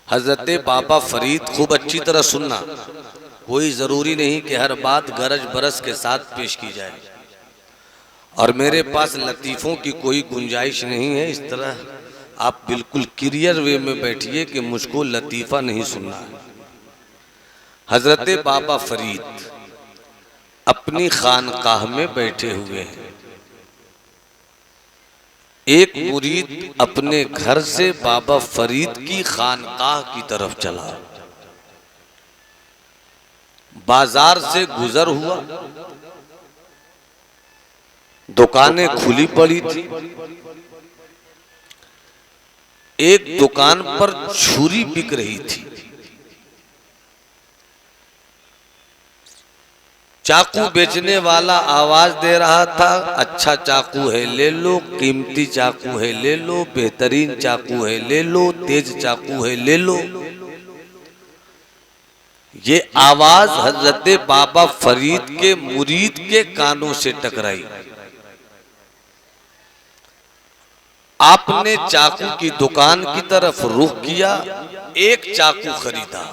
हजरत बाबा फरीद खूब अच्छी तरह सुनना, कोई ज़रूरी नहीं कि हर बात गरज बरस के साथ पेश की जाए, और मेरे पास लतीफ़ों की कोई गुंजाइश नहीं है। इस तरह आप बिल्कुल क्लियर वे में बैठिए कि मुझको लतीफ़ा नहीं सुनना है। हजरत बाबा फरीद अपनी खानकाह में बैठे हुए हैं। एक मुरीद अपने घर से बाबा फरीद की खानकाह की तरफ चला। बाजार से गुजर हुआ, दुकानें खुली पड़ी थी। एक दुकान पर छुरी बिक रही थी। चाकू बेचने वाला आवाज दे रहा था, अच्छा चाकू है ले लो, कीमती चाकू है ले लो, बेहतरीन चाकू है ले लो, तेज चाकू है ले लो। ये आवाज हजरत बाबा फरीद के मुरीद के कानों से टकराई। आपने चाकू की दुकान की तरफ रुख किया, एक चाकू खरीदा।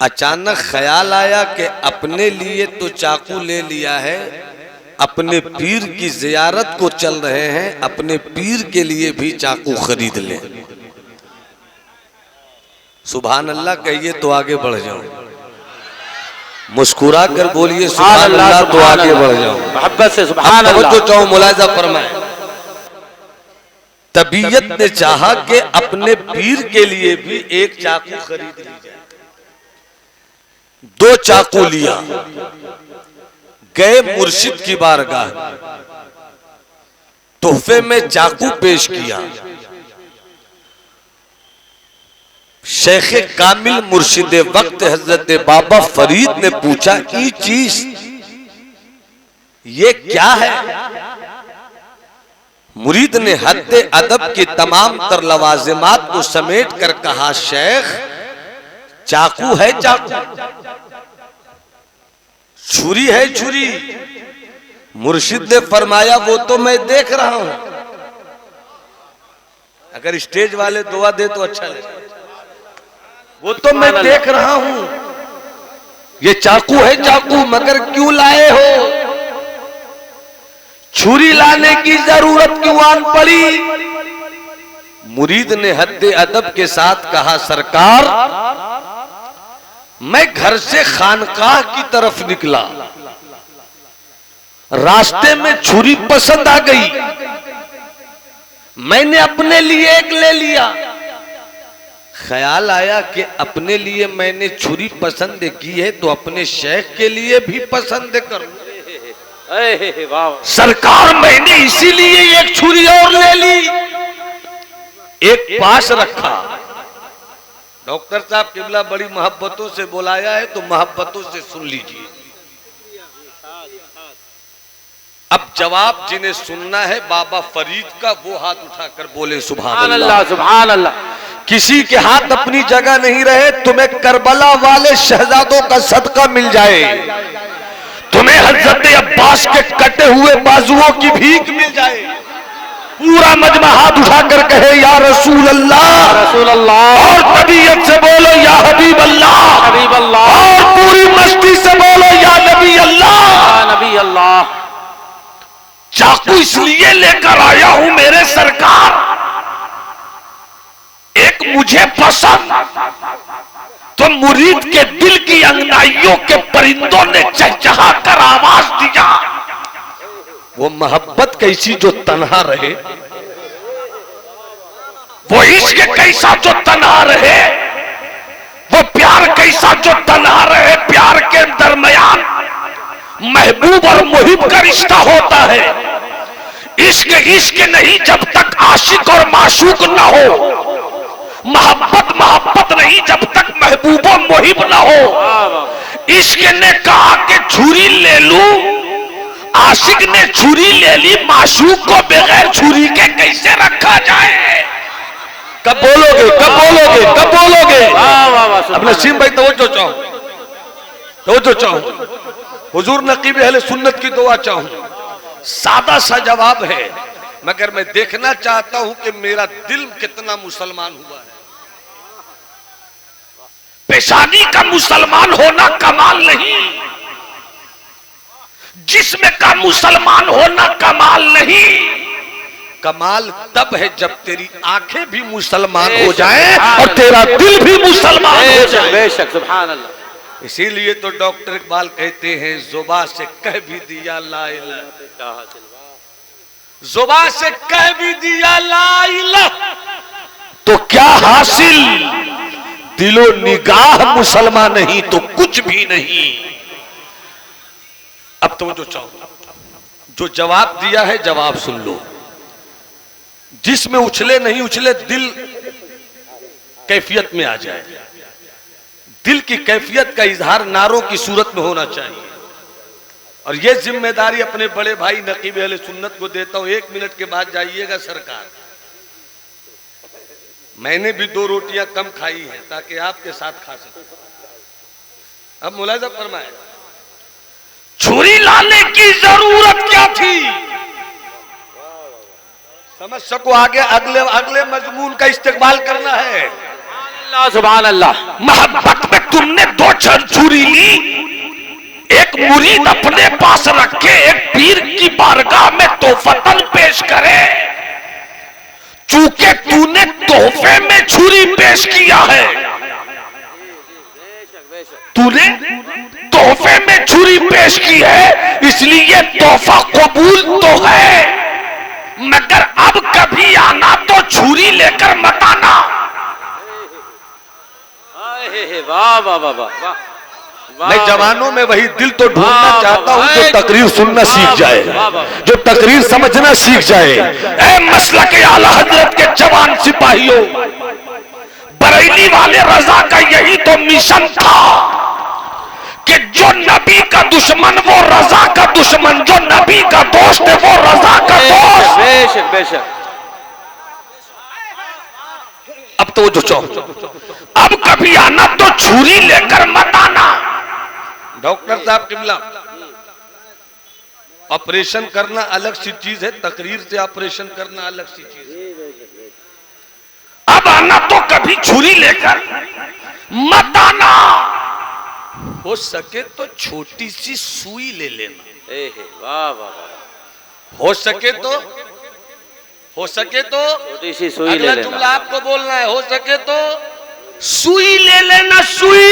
अचानक ख्याल आया कि अपने लिए तो चाकू ले लिया है, अपने पीर की जियारत को चल रहे हैं, अपने पीर के लिए भी चाकू खरीद ले। सुभान अल्लाह कहिए तो आगे बढ़ जाओ, मुस्कुरा कर बोलिए सुभान अल्लाह तो आगे बढ़ जाओ, मोहब्बत से सुभान अल्लाह। जो चाहो मुलाजा फरमाए। तबीयत ने चाहा कि अपने पीर के लिए भी एक चाकू खरीद ली जाए। दो चाकू लिया, गए मुर्शिद की बारगाह, तोहफे में चाकू पेश किया। शेख कामिल मुर्शिद वक्त हजरत बाबा फरीद ने पूछा, ये चीज ये क्या है? मुरीद ने हद्दे अदब की तमाम तर लवाजिमात को समेट कर कहा, शेख चाकू है चाकू, छुरी है छुरी। मुर्शिद ने फरमाया, वो तो मैं देख रहा हूं। अगर स्टेज वाले दुआ दे तो अच्छा लगे। वो तो मैं देख रहा हूं, ये चाकू है चाकू, मगर क्यों लाए हो? छुरी लाने की जरूरत क्यों आन पड़ी? मुरीद ने हद्दे अदब के साथ कहा, सरकार मैं घर से खानकाह की तरफ निकला, रास्ते में छुरी पसंद आ गई, मैंने अपने लिए एक ले लिया। ख्याल आया कि अपने लिए मैंने छुरी पसंद की है तो अपने शेख के लिए भी पसंद करूं। सरकार मैंने इसीलिए एक छुरी और ले ली, एक पास रखा। डॉक्टर साहब किबला बड़ी मोहब्बतों से बुलाया है तो मोहब्बतों से सुन लीजिए। अब जवाब जिन्हें सुनना है बाबा फरीद का, वो हाथ उठाकर बोले सुभान अल्लाह सुभान अल्लाह। किसी के हाथ अपनी जगह नहीं रहे, तुम्हें करबला वाले शहजादों का सदका मिल जाए, तुम्हें हजरत अब्बास के कटे हुए बाजुओं की भीख मिल जाए। पूरा मजमा हाथ उठाकर कहे या रसूल अल्लाह, रसूल अल्लाह, और तबीयत से बोलो या हबीब अल्लाह, हबीब अल्लाह, और पूरी मस्ती से बोलो या नबी अल्लाह, नबी अल्लाह। चाकू इसलिए लेकर आया हूं मेरे सरकार, एक मुझे पसंद तो मुरीद के दिल की अंगनाइयों के परिंदों ने चहचहा कर आवाज दिया। वो मोहब्बत कैसी जो तन्हा रहे, वो इश्क कैसा जो तन्हा रहे, वो प्यार कैसा जो तन्हा रहे। प्यार के दरमियान महबूब और मुहिब का रिश्ता होता है। इश्क इश्क नहीं जब तक आशिक और माशूक ना हो, मोहब्बत मोहब्बत नहीं जब तक महबूब और मुहिब ना हो। इश्क ने कहा कि छुरी ले लूं, आशिक ने छुरी ले ली, माशूक को बगैर छुरी के कैसे रखा जाए? कब बोलोगे कब बोलोगे कब बोलोगे? अपने नसीम भाई तवज्जो चाहो, तवज्जो चाहो। हुजूर नकीब अहले सुन्नत की दुआ चाहूं। सादा सा जवाब है, मगर मैं देखना चाहता हूं कि मेरा दिल कितना मुसलमान हुआ है। पेशानी का मुसलमान होना कमाल नहीं, जिस्म का मुसलमान होना कमाल नहीं। कमाल तब है जब तेरी आंखें भी मुसलमान हो जाएं और तेरा दिल भी मुसलमान हो जाए। बेशक, सुभान अल्लाह। इसीलिए तो डॉक्टर इकबाल कहते हैं जुबान से कह भी दिया ला इलाहा, जुबान से कह भी दिया ला इलाहा तो क्या हासिल, दिलो निगाह मुसलमान नहीं तो कुछ भी नहीं। अब तुम जो चाहो, जो जवाब दिया है जवाब सुन लो। जिसमें उछले नहीं उछले, दिल कैफियत में आ जाए। दिल की कैफियत का इजहार नारों की सूरत में होना चाहिए। और यह जिम्मेदारी अपने बड़े भाई नकीब अहले सुन्नत को देता हूं। 1 मिनट के बाद जाइएगा सरकार, मैंने भी 2 रोटियां कम खाई हैं ताकि आपके साथ खा सकूं। अब मुलाहिजा फरमाए, छुरी लाने की जरूरत क्या थी? समझ सको आगे अगले मजमून का इस्तेमाल करना है। सुभान अल्लाह। मोहब्बत में तुमने 2 छुरी ली, एक मुरीद अपने पास रखे, एक पीर की बारगाह में तोहफतन पेश करे। चूंकि तूने तोहफे में छुरी पेश किया है, तूने तोहफे में छुरी पेश की है, इसलिए तोहफा कबूल तो है, मगर अब कभी आना तो छुरी लेकर मत आना। वाह वाह वाह वाह। मैं जवानों में वही दिल तो ढूंढना चाहता हूं जो तकरीर सुनना सीख जाए, जो तकरीर समझना सीख जाए। ऐ मसलक आला हजरत के जवान सिपाहियों, बरेली वाले रजा का यही तो मिशन था कि जो नबी का दुश्मन वो रजा का दुश्मन, जो नबी का दोस्त है वो रजा का दोस्त। बेशक बेशक। अब तो जो चाहो, अब कभी आना तो छुरी लेकर मत आना। डॉक्टर साहब किबला, ऑपरेशन करना अलग सी चीज है, तकरीर से ऑपरेशन करना अलग सी चीज है। अब आना तो कभी छुरी लेकर मत आना। हो सके तो छोटी सी सुई ले लेना। वाह वाह। हो सके तो छोटी सी सुई ले अगला लेना। जुमला आपको बोलना है, हो सके तो सुई ले लेना। सुई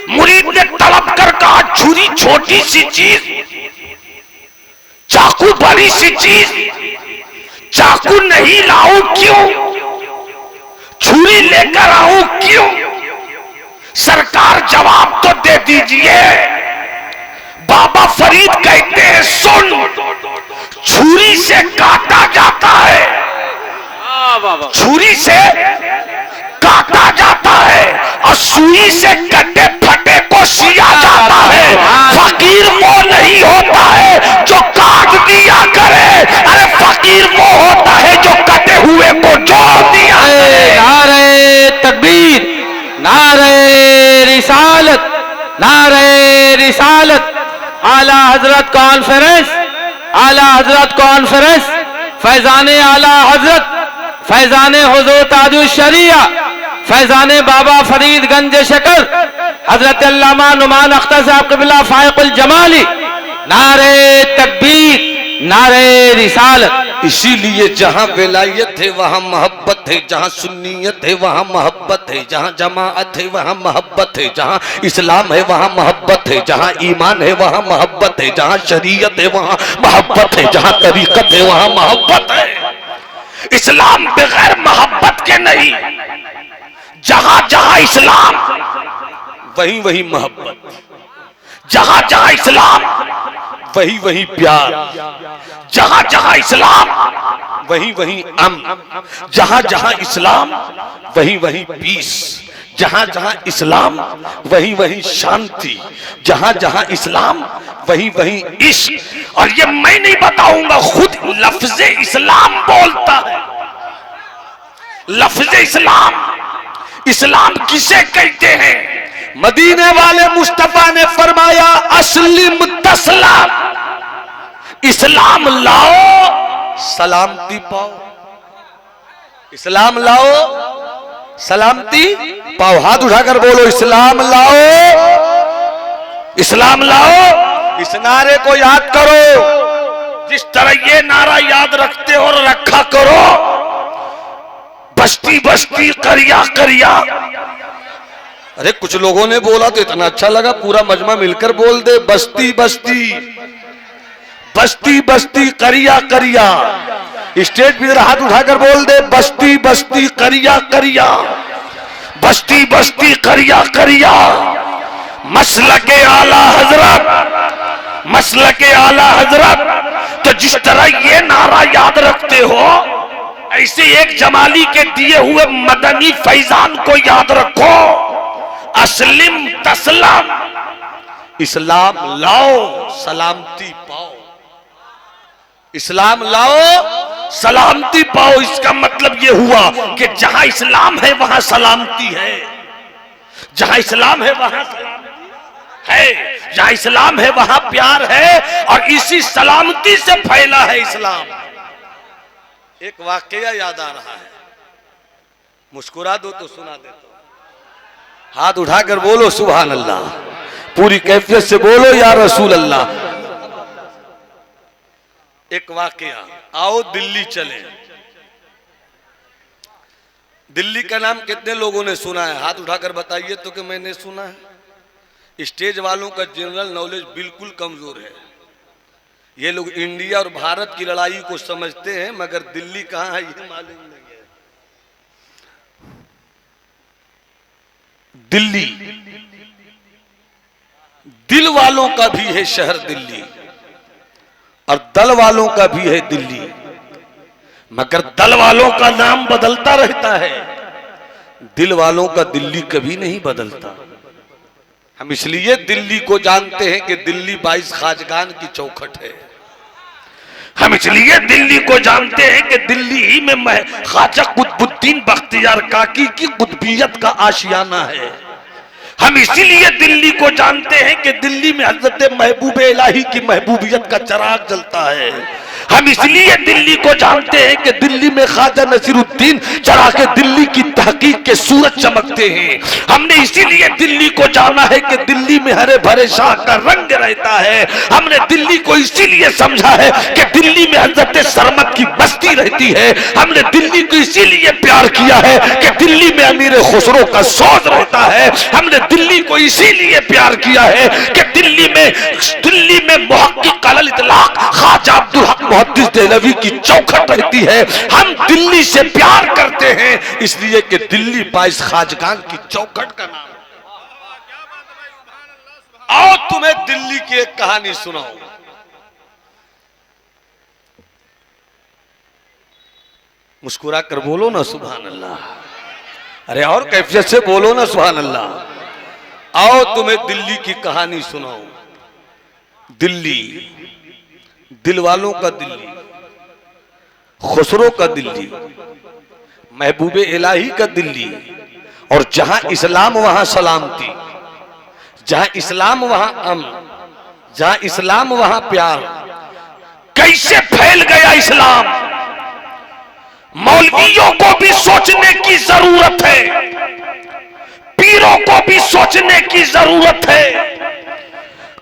मुरीद ने तलब कर कहा, छुरी छोटी सी चीज, चाकू बड़ी सी चीज, चाकू नहीं लाऊं क्यों, छुरी लेकर आऊं क्यों? सरकार जवाब तो दे दीजिए। बाबा फरीद कहते हैं, सुन, छुरी से काटा जाता है, छुरी से काटा जाता है और सुई से कटे फटे को सिया जाता है। फकीर वो नहीं होता है जो काट दिया करे, अरे फकीर वो होता है जो कटे हुए को जोड़ दिया करे। नारे तकबीर, नारे रिसालत, नारे रिसालत। आला हजरत कॉन्फ्रेंस, आला हजरत कॉन्फ्रेंस, फैजान आला हजरत, फैजान हुजूर ताजुश शरिया, फैजान बाबा फरीद गंज शकर, हजरत अल्लामा नुमान अख्तर साहब क़िबला फाइकुल जमाली। नारे तकबीर, नारे रिसालत। इसीलिए जहां विलायत है वहां मोहब्बत है, जहां सुन्नियत है वहां मोहब्बत है, जहां जमाअत है वहां मोहब्बत है, जहां इस्लाम है वहां मोहब्बत है, जहां ईमान है वहां मोहब्बत है, जहां शरीयत है वहां मोहब्बत है, जहां तरीकत है वहां मोहब्बत है। इस्लाम बगैर मोहब्बत के नहीं। जहां जहां इस्लाम वहीं वहीं मोहब्बत, जहां जहां इस्लाम वहीं वहीं प्यार, जहां जहां इस्लाम वहीं वहीं अमन, जहां जहां इस्लाम वहीं वहीं पीस, जहां जहां इस्लाम वहीं वहीं शांति, जहां जहां इस्लाम वहीं वहीं इश्क। और ये मैं नहीं बताऊंगा, खुद लफ्ज इस्लाम बोलता है। लफ्ज इस्लाम, इस्लाम किसे कहते हैं? मदीने वाले मुस्तफा ने फरमाया, अस्लिम तस्लम, इस्लाम लाओ सलामती पाओ। इस्लाम लाओ, सलामती पाओ। हाथ उठाकर बोलो इस्लाम लाओ, इस्लाम लाओ। इस नारे को याद करो, जिस तरह ये नारा याद रखते हो और रखा करो। बस्ती बस्ती करिया करिया। अरे कुछ लोगों ने बोला तो इतना अच्छा लगा, पूरा मजमा मिलकर बोल दे बस्ती बस्ती बस्ती बस्ती करिया करिया। स्टेज पे हाथ उठाकर बोल दे बस्ती बस्ती करिया करिया, बस्ती बस्ती करिया करिया। मसलके आला हजरत, मसलके आला हजरत। तो जिस तरह ये नारा याद रखते हो, ऐसे एक जमाली के दिए हुए मदनी फैजान को याद रखो। अस्लिम तस्लम, इस्लाम लाओ सलामती पाओ। इस्लाम लाओ सलामती पाओ। इसका मतलब यह हुआ कि जहां इस्लाम है वहां सलामती है, जहां इस्लाम है वहां सलामती है, जहां इस्लाम है वहां प्यार है, और इसी सलामती से फैला है इस्लाम। एक वाकया याद आ रहा है, मुस्कुरा दो तो सुना दे। तो हाथ उठाकर बोलो सुभान अल्लाह, पूरी कैफियत से बोलो या रसूल अल्लाह। एक वाकया, आओ दिल्ली चले। दिल्ली का नाम कितने लोगों ने सुना है? हाथ उठाकर बताइए तो कि मैंने सुना है। स्टेज वालों का जनरल नॉलेज बिल्कुल कमजोर है। ये लोग इंडिया और भारत की लड़ाई को समझते हैं, मगर दिल्ली कहां है ये मालूम नहीं है। दिल्ली दिल वालों का भी है शहर दिल्ली, और दल वालों का भी है दिल्ली, मगर दल वालों का नाम बदलता रहता है, दिल वालों का दिल्ली कभी नहीं बदलता। हम इसलिए दिल्ली को जानते हैं कि दिल्ली 22 खाजगान की चौखट है। हम इसलिए दिल्ली को जानते हैं कि दिल्ली ही में ख्वाजा कुतुबुद्दीन बख्तियार काकी की कुतुबियत का आशियाना है। हम इसीलिए दिल्ली को जानते हैं कि दिल्ली में हजरत महबूब इलाही की महबूबियत का चिराग जलता है। हम इसलिए दिल्ली को जानते हैं कि दिल्ली में ख्वाजा नसीरुद्दीन चढ़ा के दिल्ली की तहकीक के सूरज चमकते हैं। हमने इसीलिए दिल्ली को जाना है कि दिल्ली में हरे भरे शाह का रंग रहता है। हमने दिल्ली को इसीलिए समझा है कि दिल्ली में हजरत सरमद की बस्ती रहती है। हमने दिल्ली को इसीलिए प्यार किया है कि दिल्ली में अमीर खुसरो का सौद रहता है। हमने दिल्ली को इसीलिए प्यार किया है कि दिल्ली में मुहक्किक अल इतलाक ख्वाजा अब्दुल हक मुहद्दिस देहलवी की चौखट रहती है। हम दिल्ली से प्यार करते हैं इसलिए कि दिल्ली 22 खाजगान की चौखट का नाम। आओ तुम्हें दिल्ली की एक कहानी सुनाओ। मुस्कुरा कर बोलो ना सुभान अल्लाह। अरे और कैफियत से बोलो ना सुभान अल्लाह। आओ तुम्हें दिल्ली की कहानी सुनाओ। दिल्ली दिल वालों का दिल्ली, खुसरो का दिल्ली, महबूबे इलाही का दिल्ली, और जहां इस्लाम वहां सलामती, जहां इस्लाम वहां अमन, जहां इस्लाम वहां प्यार। कैसे फैल गया इस्लाम, मौलवियों को भी सोचने की जरूरत है, पीरों को भी सोचने की जरूरत है,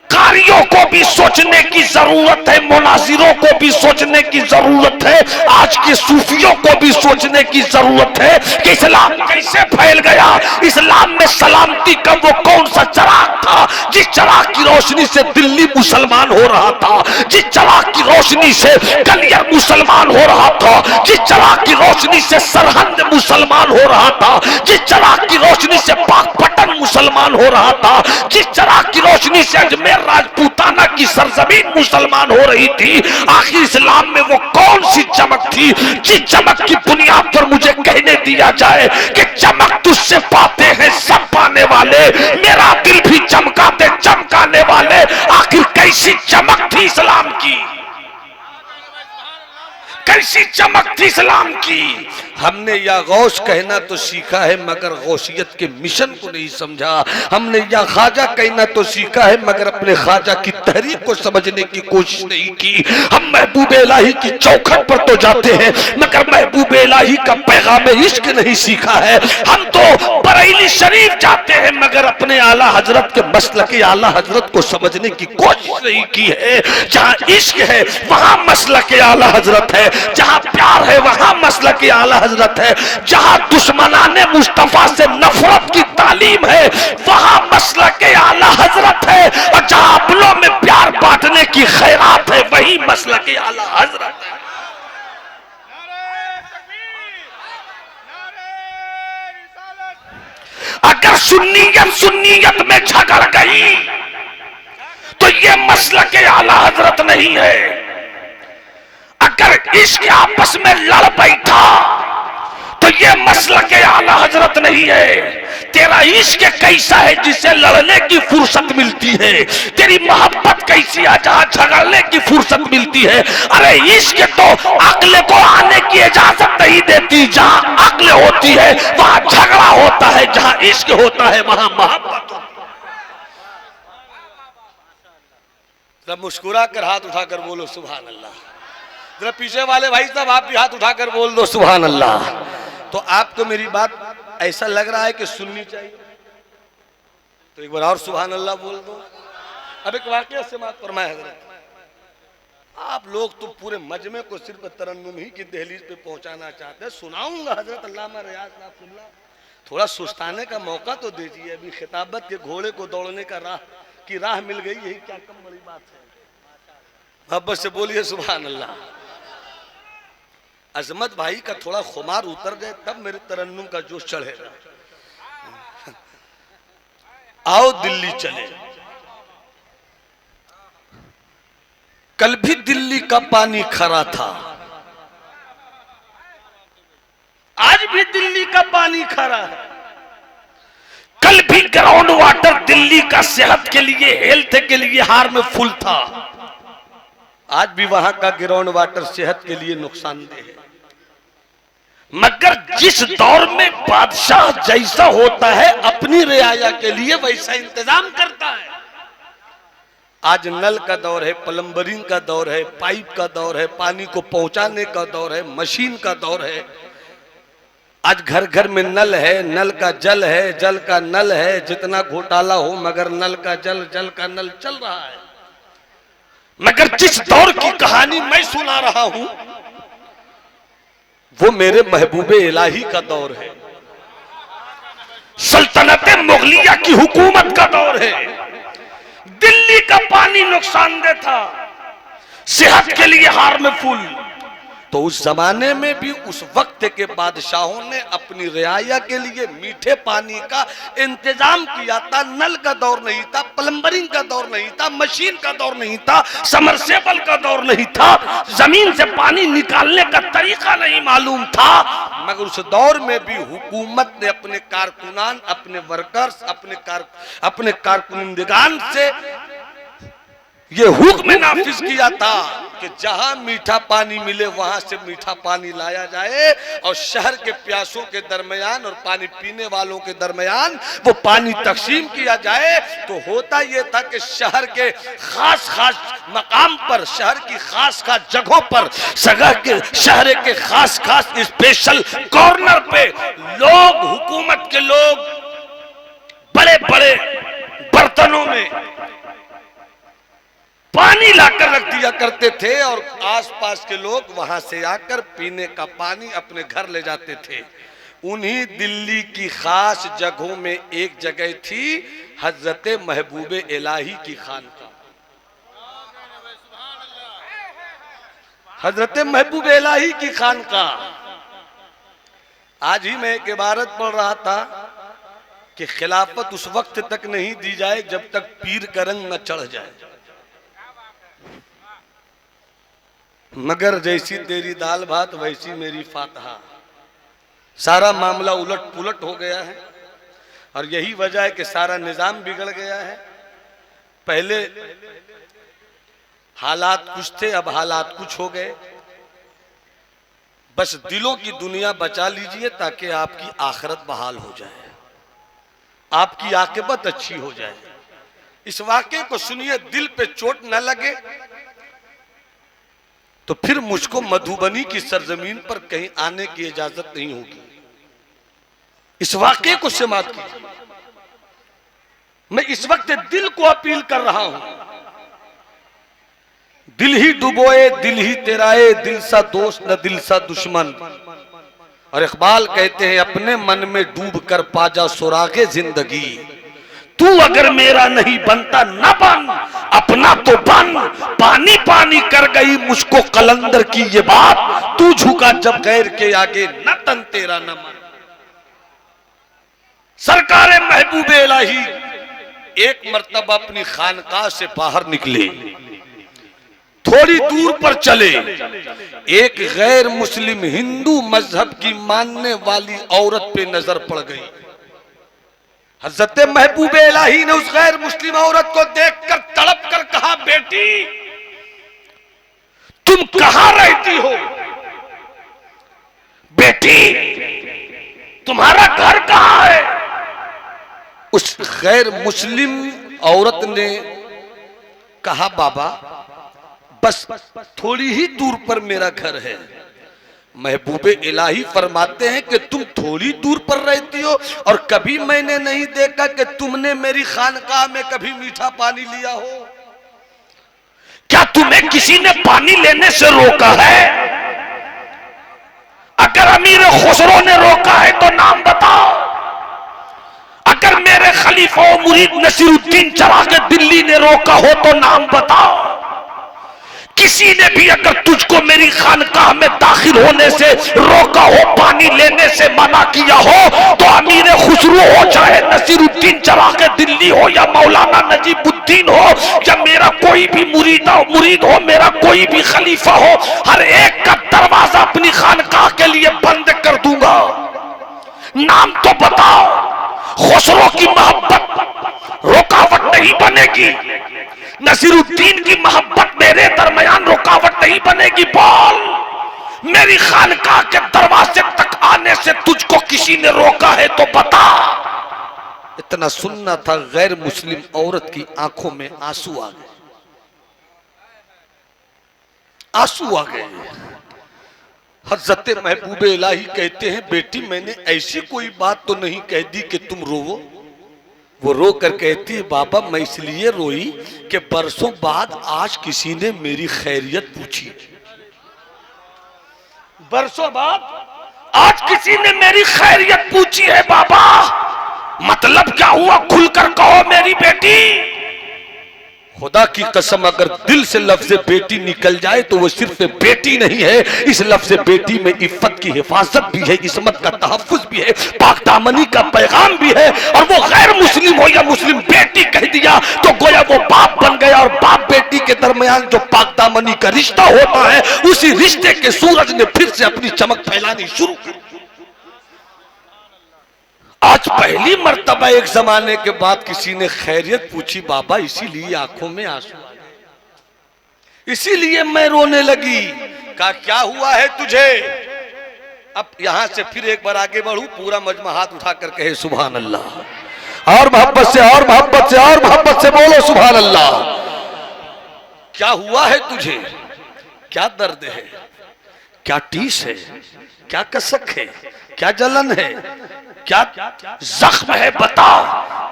कारियों को भी सोचने की जरूरत है, मुनाजिरों को भी सोचने की जरूरत है, आज के सूफियों को भी सोचने की जरूरत है कि इस्लाम कैसे फैल गया। इस्लाम में सलामती का वो कौन सा चिराग था जिस चिराग की रोशनी से दिल्ली मुसलमान हो रहा था, जिस चिराग की रोशनी से गलियर मुसलमान हो रहा था, जिस चिराग की रोशनी से सरहंद मुसलमान हो रहा था, जिस चिराग की रोशनी से पाकपटन मुसलमान हो रहा था, जिस चिराग की रोशनी से अजमेर राजपूताना की सरजमीन मुसलमान हो रही थी। आखिर इस्लाम में वो कौन सी चमक थी जिस चमक की बुनियाद पर मुझे कहने दिया जाए कि चमक तुझसे पाते हैं सब पाने वाले, मेरा दिल भी चमकाते चमकाने वाले। आखिर कैसी चमक थी इस्लाम की, कैसी चमक थी इस्लाम की। हमने या गौस कहना तो सीखा है मगर गौसियत के मिशन को नहीं समझा। हमने या ख्वाजा कहना तो सीखा है मगर अपने ख्वाजा की तहरीक को समझने की कोशिश नहीं की। हम महबूब इलाही की चौखट पर तो जाते हैं मगर महबूब इलाही का पैगाम इश्क नहीं सीखा है। हम तो बरेली शरीफ जाते हैं मगर अपने आला हजरत के मसलक आला हजरत को समझने की कोशिश नहीं की है। जहां इश्क है वहां मसलक आला हजरत है, जहां प्यार है वहां मसलक आला हजरत है, जहां दुश्मनाने मुस्तफा से नफरत की तालीम है वहां मसलक आला हजरत है, और जहां अपनों में प्यार बांटने की खैरात है वही मसलक आला हजरत है। अगर सुन्नियत में झगड़ गई तो ये मसलक आला हजरत नहीं है। अगर इश्क आपस में लड़ बैठा तो ये मसलक आला हजरत नहीं है। तेरा इश्क कैसा है जिसे लड़ने की फुर्सत मिलती है, तेरी मोहब्बत कैसी है जहां झगड़ने की फुर्सत मिलती है। अरे इश्क तो अक्ल को आने की इजाजत नहीं देती। जहां अक्ल होती है वहां झगड़ा होता है, जहां इश्क होता है वहां मोहब्बत होती है। जरा मुस्कुरा कर हाथ उठाकर बोलो सुभान अल्लाह। जरा पीछे वाले भाई साहब आप भी हाथ उठाकर बोल दो सुभान अल्लाह। तो आपको मेरी बात ऐसा लग रहा है कि सुननी चाहिए, तो एक बार और सुभान अल्लाह बोल दो। अब एक वाकया से बात फरमाए हजरत, आप लोग तो पूरे मजमे को सिर्फ तरन्नुम ही की दहलीज पे पहुंचाना चाहते हैं। सुनाऊंगा हजरत अल्लामा रियाज नाफुल्लाह, थोड़ा सुस्ताने का मौका तो दीजिए। अभी खिताबत के घोड़े को दौड़ने का राह मिल गई, यही क्या कम बड़ी बात है। मोहब्बत से बोलिए सुभान अल्लाह। अजमत भाई का थोड़ा खुमार उतर जाए तब मेरे तरन्नुम का जोश चढ़ेगा। आओ दिल्ली चले। कल भी दिल्ली का पानी खरा था, आज भी दिल्ली का पानी खरा है। कल भी ग्राउंड वाटर दिल्ली का सेहत के लिए, हेल्थ के लिए हार्मफुल था, आज भी वहां का ग्राउंड वाटर सेहत के लिए नुकसानदेह है। मगर जिस दौर में बादशाह जैसा होता है अपनी रियाया के लिए वैसा इंतजाम करता है। आज नल का दौर है, प्लम्बरिंग का दौर है, पाइप का दौर है, पानी को पहुंचाने का दौर है, मशीन का दौर है। आज घर घर में नल है, नल का जल है, जल का नल है। जितना घोटाला हो मगर नल का जल, जल का नल चल रहा है। मगर जिस दौर की कहानी मैं सुना रहा हूं वो मेरे महबूबे इलाही का दौर है, सल्तनत मुगलिया की हुकूमत का दौर है। दिल्ली का पानी नुकसानदेह था, सेहत के लिए हार्मफुल। तो उस जमाने में भी उस वक्त के बादशाहों ने अपनी रियाया के लिए मीठे पानी का इंतजाम किया था। नल का दौर नहीं था, प्लम्बरिंग का दौर नहीं था, मशीन का दौर नहीं था, समरसेबल का दौर नहीं था, जमीन से पानी निकालने का तरीका नहीं मालूम था। मगर उस दौर में भी हुकूमत ने अपने कारकुनान, अपने वर्कर्स, अपने कारकुनंदगान से ये हुक्म नाफिज किया था कि जहां मीठा पानी मिले वहां से मीठा पानी लाया जाए, और शहर के प्यासों के दरमियान और पानी पीने वालों के दरमियान वो पानी तकसीम किया जाए। तो होता यह था कि शहर के खास खास मकाम पर, शहर की खास खास जगहों पर, शहर के खास खास स्पेशल कॉर्नर पे लोग, हुकूमत के लोग बड़े बड़े बर्तनों में पानी लाकर रख दिया करते थे, और आसपास के लोग वहां से आकर पीने का पानी अपने घर ले जाते थे। उन्हीं दिल्ली की खास जगहों में एक जगह थी हजरत महबूबे इलाही की खानका। हजरत महबूबे इलाही की खानका। आज ही मैं एक इबारत पढ़ रहा था कि खिलाफत उस वक्त तक नहीं दी जाए जब तक पीर का रंग न चढ़ जाए। मगर जैसी तेरी दाल भात वैसी मेरी फातहा। सारा मामला उलट पुलट हो गया है, और यही वजह है कि सारा निजाम बिगड़ गया है। पहले हालात कुछ थे, अब हालात कुछ हो गए। बस दिलों की दुनिया बचा लीजिए ताकि आपकी आखिरत बहाल हो जाए, आपकी आकिबत अच्छी हो जाए। इस वाक़े को सुनिए, दिल पे चोट न लगे तो फिर मुझको मधुबनी की सरजमीन पर कहीं आने की इजाजत नहीं होगी। इस वाक़े को समाप्त कीजिए। मैं इस वक्त दिल को अपील कर रहा हूं, दिल ही डुबोए दिल ही तेराए, दिल सा दोस्त न दिल सा दुश्मन। और इकबाल कहते हैं अपने मन में डूब कर पाजा सुरागे जिंदगी, तू अगर मेरा नहीं बनता न बन, अपना तो बन। पानी पानी कर गई मुझको कलंदर की ये बात, तू झुका जब गैर के आगे न तन तेरा न मन। सरकारे महबूबे इलाही एक मर्तबा अपनी खानकाह से बाहर निकले, थोड़ी दूर पर चले, एक गैर मुस्लिम हिंदू मजहब की मानने वाली औरत पे नजर पड़ गई। हज़रत महबूबे इलाही ने उस गैर मुस्लिम औरत को देखकर तड़प कर कहा, बेटी तुम कहां रहती हो? बेटी तुम्हारा घर कहां है? उस गैर मुस्लिम औरत ने कहा, बाबा बस थोड़ी ही दूर पर मेरा घर है। महबूबे इलाही फरमाते हैं कि तुम थोड़ी दूर पर रहती हो और कभी मैंने नहीं देखा कि तुमने मेरी खानकाह में कभी मीठा पानी लिया हो। क्या तुम्हें किसी ने पानी लेने से रोका है? अगर अमीर खुसरो ने रोका है तो नाम बताओ। अगर मेरे खलीफा मुरीद नसीरुद्दीन चरागे दिल्ली ने रोका हो तो नाम बताओ। किसी ने भी अगर तुझको मेरी खानकाह में दाखिल होने से रोका हो, पानी लेने से मना किया हो, तो अमीर खुसरो हो, चाहे नसीरुद्दीन चरागे दिल्ली हो या मौलाना नजीबुद्दीन हो या मेरा कोई भी मुरीद हो, मेरा कोई भी खलीफा हो, हर एक का दरवाजा अपनी खानकाह के लिए बंद कर दूंगा। नाम तो बताओ। खुसरो की मोहब्बत रुकावट नहीं बनेगी, नसीरुद्दीन की मोहब्बत मेरे दरमियान रुकावट नहीं बनेगी। बोल, मेरी खानकाह के दरवाजे तक आने से तुझको किसी ने रोका है तो बता। इतना सुनना था, गैर मुस्लिम औरत की आंखों में आंसू आ गए, आंसू आ गए। हज़रत महबूबे इलाही कहते हैं, बेटी मैंने ऐसी कोई बात तो नहीं कह दी कि तुम रोवो। वो रो कर कहती है, बाबा मैं इसलिए रोई कि बरसों बाद आज किसी ने मेरी खैरियत पूछी। बरसों बाद आज किसी ने मेरी खैरियत पूछी है बाबा। मतलब क्या हुआ? खुलकर कहो मेरी बेटी। खुदा की कसम अगर दिल से लफ्ज बेटी निकल जाए तो वो सिर्फ बेटी नहीं है, इस लफ्ज बेटी में इफ्फत की हिफाजत भी है, इस्मत का तहफ्फुज भी है, पाकदामनी का पैगाम भी है। और वो गैर मुस्लिम हो या मुस्लिम, बेटी कह दिया तो गोया वो बाप बन गया। और बाप बेटी के दरमियान जो पाकदामनी का रिश्ता होता है, उसी रिश्ते के सूरज ने फिर से अपनी चमक फैलानी शुरू कर। आज पहली मर्तबा एक जमाने के बाद किसी ने खैरियत पूछी बाबा, इसीलिए आंखों में आंसू, इसीलिए मैं रोने लगी। कहा क्या हुआ है तुझे? अब यहां से फिर एक बार आगे बढ़ू, पूरा मजमा हाथ उठाकर कहे सुभान अल्लाह। और मोहब्बत से, और मोहब्बत से, और मोहब्बत से बोलो सुभान अल्लाह। क्या हुआ है तुझे? क्या दर्द है? क्या टीस है? क्या कसक है? क्या जलन है? क्या जख्म है? बता।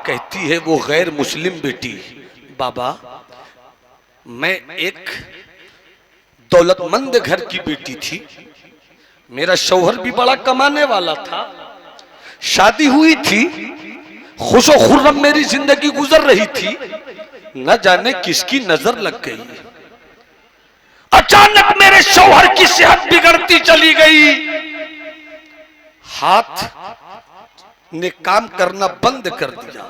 कहती है वो गैर मुस्लिम बेटी, बाबा मैं एक दौलतमंद घर की बेटी थी, मेरा शौहर भी बड़ा कमाने वाला था, शादी हुई थी, खुशो खुर्रम मेरी जिंदगी गुजर रही थी, न जाने किसकी नजर लग गई। अचानक मेरे शौहर की सेहत बिगड़ती चली गई, हाथ ने काम करना बंद कर दिया,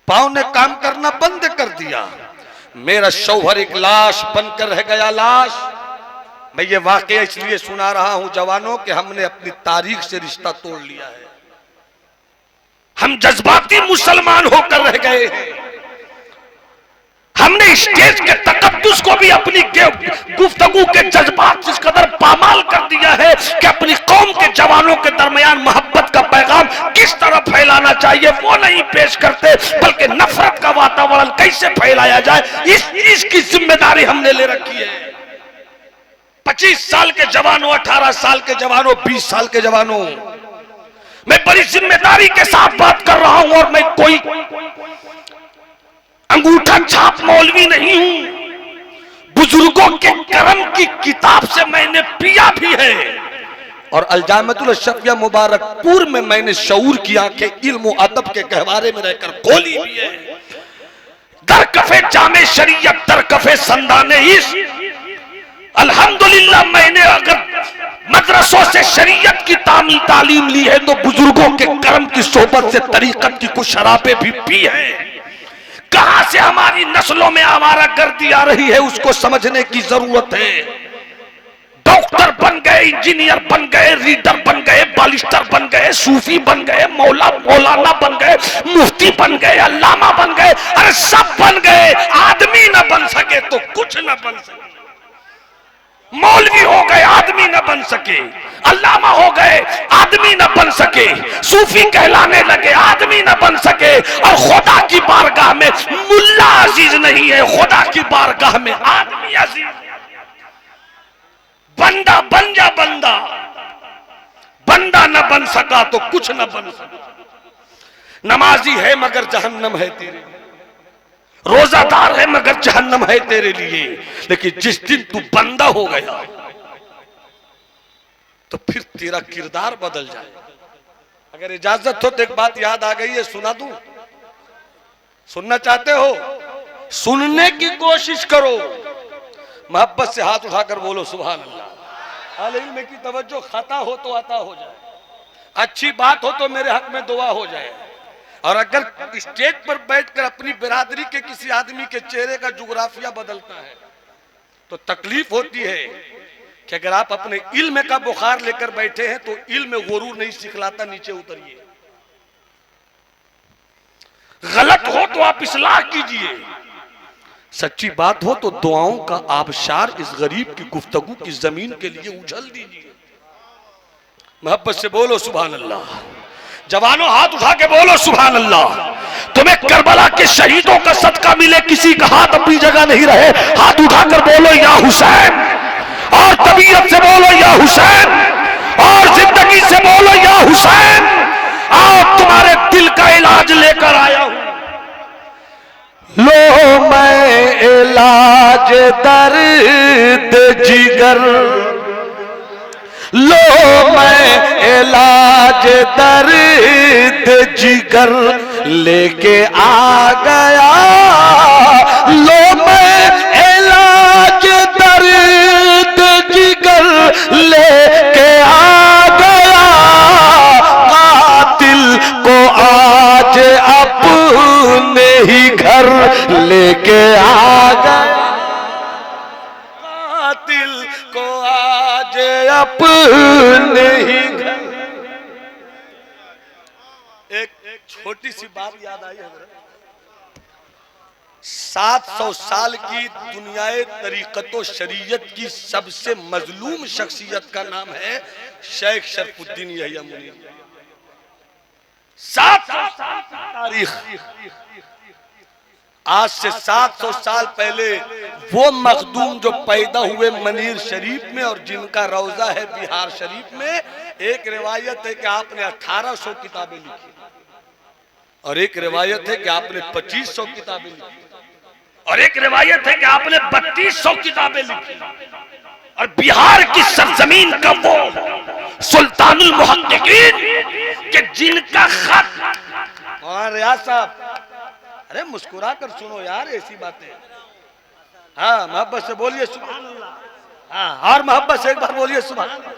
पांव ने काम करना बंद कर दिया, मेरा शौहर एक लाश बनकर रह गया, लाश। मैं ये वाकया इसलिए सुना रहा हूं जवानों कि हमने अपनी तारीख से रिश्ता तोड़ लिया है, हम जज्बाती मुसलमान होकर रह गए हैं, हमने स्टेज के तकद्दुस को भी अपनी गुफ्तगू के जज्बात इस कदर पामाल कर दिया है कि अपनी कौम के जवानों के दरमियान मोहब्बत का पैगाम किस तरह फैलाना चाहिए वो नहीं पेश करते, बल्कि नफरत का वातावरण कैसे फैलाया जाए इस चीज की जिम्मेदारी हमने ले रखी है। 25 साल के जवानों, 18 साल के जवानों, 20 साल के जवानों, मैं बड़ी जिम्मेदारी के साथ बात कर रहा हूं और मैं कोई अंगूठा छाप मौलवी नहीं हूं। बुजुर्गों के करम की किताब से मैंने पिया भी है और अलजामतुल अशरफिया मुबारकपुर में मैंने शऊर की आंखें इल्म अदब के गहवारे में रहकर खोली भी है। दरकफे जामे शरीयत, दरकफे संदाने इश्क, अल्हम्दुलिल्लाह मैंने अगर मदरसों से शरीयत की तालीम ली है तो बुजुर्गों के करम की सोहबत से तरीकत की कुछ शराबें भी पी है। कहां से हमारी नस्लों में आवारागर्दी आ रही है उसको समझने की जरूरत है। डॉक्टर बन गए, इंजीनियर बन गए, रीडर बन गए, बालिस्टर बन गए, सूफी बन गए, मौलाना बन गए, मुफ्ती बन गए, अल्लामा बन गए, अरे सब बन गए। आदमी न बन सके तो कुछ न बन सके। मौलवी हो गए, आदमी न बन सके। अल्लामा हो गए, आदमी न बन सके। सूफी कहलाने लगे, आदमी न बन सके। और खुदा की बारगाह में मुल्ला अजीज नहीं है, खुदा की बारगाह में आदमी अजीज। बंदा बन जा, बंदा बंदा न बन सका तो कुछ न बन सका। नमाजी है मगर जहन्नम है तेरे, रोजादार है मगर जहन्नम है तेरे लिए। लेकिन जिस दिन तू बंदा हो गया तो फिर तेरा किरदार बदल जाए। अगर इजाजत हो तो एक बात याद आ गई है, सुना दूं? सुनना चाहते हो? सुनने की कोशिश करो। मोहब्बत से हाथ उठाकर बोलो सुभान अल्लाह। अहले इल्म की तवज्जो, खता हो तो अता हो जाए, अच्छी बात हो तो मेरे हक में दुआ हो जाए। और अगर स्टेज पर बैठकर अपनी बिरादरी के किसी आदमी के चेहरे का जुग्राफिया बदलता है तो तकलीफ होती है कि अगर आप अपने इल्म का बुखार लेकर बैठे हैं तो इल्म गुरूर नहीं सिखलाता, नीचे उतरिए। गलत हो तो आप इस्लाह कीजिए, सच्ची बात हो तो दुआओं का आबशार इस गरीब की गुफ्तगू की जमीन के लिए उछल दीजिए। मोहब्बत से बोलो सुभान अल्लाह। जवानों हाथ उठा के बोलो सुभान अल्लाह। तुम्हें करबला के शहीदों का सदका मिले, किसी का हाथ अपनी जगह नहीं रहे, हाथ उठाकर बोलो या हुसैन। और तबीयत से बोलो या हुसैन, और जिंदगी से बोलो या हुसैन। आओ तुम्हारे दिल का इलाज लेकर आया हूं। लो मैं इलाज दर्द जिगर, लो मैं इलाज दर्द जिगर लेके आ गया। लो मैं इलाज दर्द जिगर लेके आ गया। कातिल को आज अपने ही घर लेके आ गया। कातिल को आज अपने ही घर। एक छोटी सी बात याद आई है। 700 साल की दुनियाए तरीक़तो शरीयत की सबसे मजलूम शख्सियत का नाम है शेख शरफुद्दीन यहिया मुनीर। 700 साल की तारीख। आज से 700 साल पहले वो मखदूम जो पैदा हुए मनीर शरीफ में और जिनका रौजा है बिहार शरीफ में, एक रिवायत है कि आपने 1800 किताबें लिखी और एक रिवायत है कि आपने 2500 किताबें लिखी और एक रिवायत है कि आपने 3200 किताबें लिखी। और बिहार की सरजमीन का वो सुल्तानुल मुहक्किकीन के जिनका खत। और रियाज साहब, अरे मुस्कुरा कर सुनो यार ऐसी बातें। हाँ मोहब्बत से बोलिए सुभान अल्लाह। हाँ और मोहब्बत से एक बार बोलिए सुभान अल्लाह।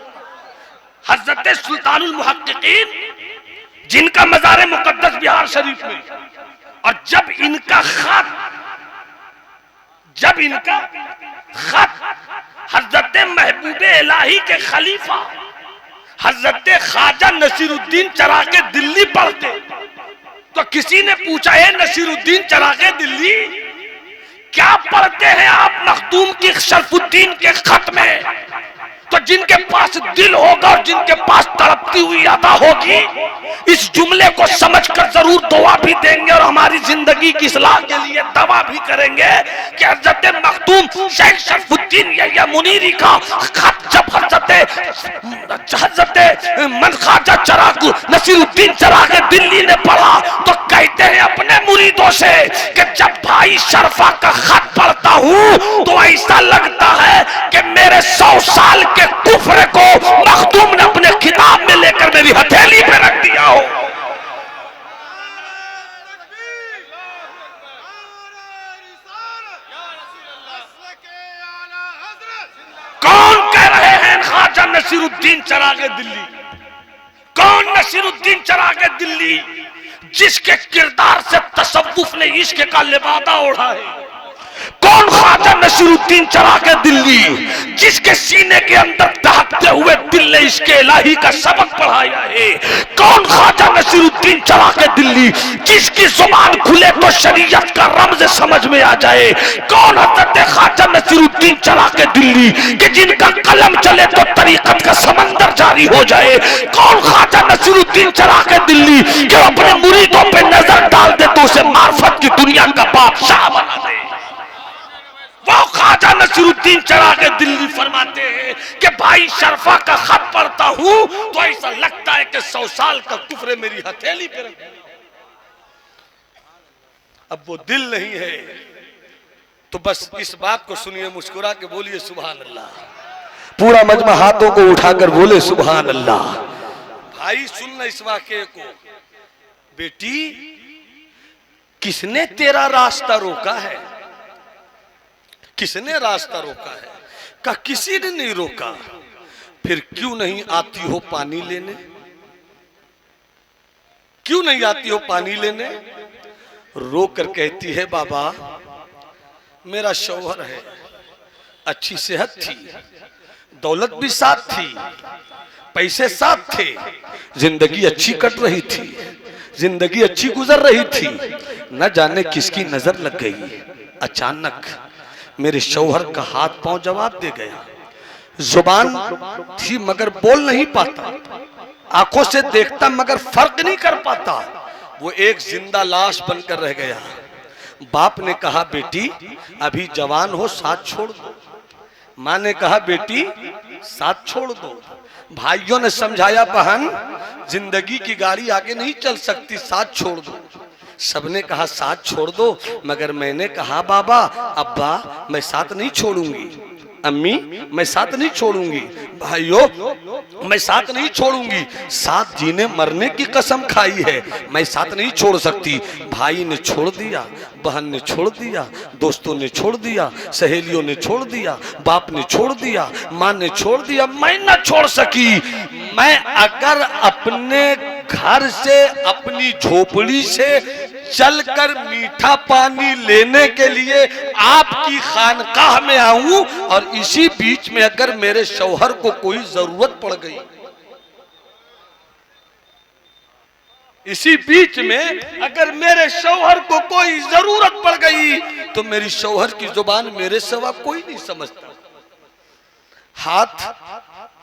हजरत सुल्तानुल मुहक्किकीन जिनका मज़ार मुकद्दस बिहार शरीफ में, और जब इनका खत हजरत महबूब इलाही के खलीफा हजरत ख्वाजा नसीरुद्दीन चराग़े दिल्ली पढ़ते तो किसी ने पूछा है नसीरुद्दीन चराग़े दिल्ली, क्या पढ़ते हैं आप मखदूम की शरफुद्दीन के खत में? तो जिनके पास दिल होगा और जिनके पास तड़पती हुई अदा होगी, इस जुमले को समझकर जरूर दुआ भी देंगे और हमारी जिंदगी की इस्लाह के लिए दवा भी करेंगे कि हजरत मखदूम शेख शरफुद्दीन या मुनीरी का खत जब हजरत मन ख्वाजा चिराग नसीरुद्दीन चिराग दिल्ली ने पढ़ा तो कहते हैं अपने मुरीदों से कि जब भाई शरफा का खत पढ़ता हूं तो ऐसा लगता है कि मेरे 100 साल के कुफ्र को मखदूम ने अपने किताब में लेकर मेरी हथेली पे रख दिया हो। कौन कह रहे हैं ख्वाजा नसीरुद्दीन चिराग दिल्ली? कौन नसीरुद्दीन चिराग दिल्ली जिसके किरदार से तसव्वुफ ने इश्क का लिबादा ओढ़ा है? कौन ख्वाजा नसीरुद्दीन चिराग दिल्ली जिसके सीने के अंदर दहकते हुए दिल ने इसके इलाही का सबक पढ़ाया है? कौन ख्वाजा नसीरुद्दीन चिराग दिल्ली जिसकी जुबान खुले तो शरीयत का रमज समझ में आ जाए? कौन हजरत ख्वाजा नसीरुद्दीन चिराग दिल्ली कि जिनका कलम चले तो तरीकत का समंदर जारी हो जाए? कौन ख्वाजा नसीरुद्दीन चिराग दिल्ली कि अपने मुरीदों पे नजर डाल दे तो उसे मार्फत की दुनिया का बादशाह बना दे? वो ख्वाजा नसीरुद्दीन चिराग दिल्ली फरमाते हैं कि भाई शरफा का खत पढ़ता हूं तो ऐसा लगता है कि 100 साल का कुफ्र मेरी हथेली पे रख। अब वो दिल नहीं है तो बस इस बात को सुनिए, मुस्कुरा के बोलिए सुभान अल्लाह। पूरा मजमा हाथों को उठाकर बोले सुभान अल्लाह। भाई सुन इस वाक़े को, बेटी किसने तेरा रास्ता रोका है? किसने रास्ता रोका है? का किसी ने नहीं रोका। फिर क्यों नहीं आती हो पानी लेने? क्यों नहीं आती हो पानी लेने? रो कर कहती है बाबा मेरा शौहर है, अच्छी सेहत थी, दौलत भी साथ थी, पैसे साथ थे, जिंदगी अच्छी कट रही थी, जिंदगी अच्छी गुजर रही थी, न जाने किसकी नजर लग गई। अचानक मेरे शौहर का हाथ पांव जवाब दे गया। जुबान थी मगर बोल नहीं पाता, आंखों से देखता मगर फर्क नहीं कर पाता। वो एक जिंदा लाश बनकर रह गया। बाप ने कहा बेटी अभी जवान हो, साथ छोड़ दो। माँ ने कहा बेटी साथ छोड़ दो। भाइयों ने समझाया बहन जिंदगी की गाड़ी आगे नहीं चल सकती, साथ छोड़ दो। सबने कहा साथ छोड़ दो, मगर मैंने कहा बाबा अब्बा मैं साथ नहीं छोड़ूंगी, अम्मी मैं साथ नहीं छोड़ूंगी, भाइयों मैं साथ नहीं छोड़ूंगी, साथ जीने मरने की कसम खाई है, मैं साथ नहीं छोड़ सकती। भाई ने छोड़ दिया, बहन ने छोड़ दिया, दोस्तों ने छोड़ दिया, सहेलियों ने छोड़ दिया, बाप ने छोड़ दिया, माँ ने छोड़ दिया, मैं न छोड़ सकी। मैं अगर अपने घर से अपनी झोपड़ी से चलकर मीठा पानी लेने के लिए आपकी खानकाह में आऊं और इसी बीच में अगर मेरे शौहर को कोई जरूरत पड़ गई, इसी बीच में अगर मेरे शौहर को कोई जरूरत पड़ गई तो मेरी शौहर की जुबान मेरे सिवा कोई नहीं समझता। हाथ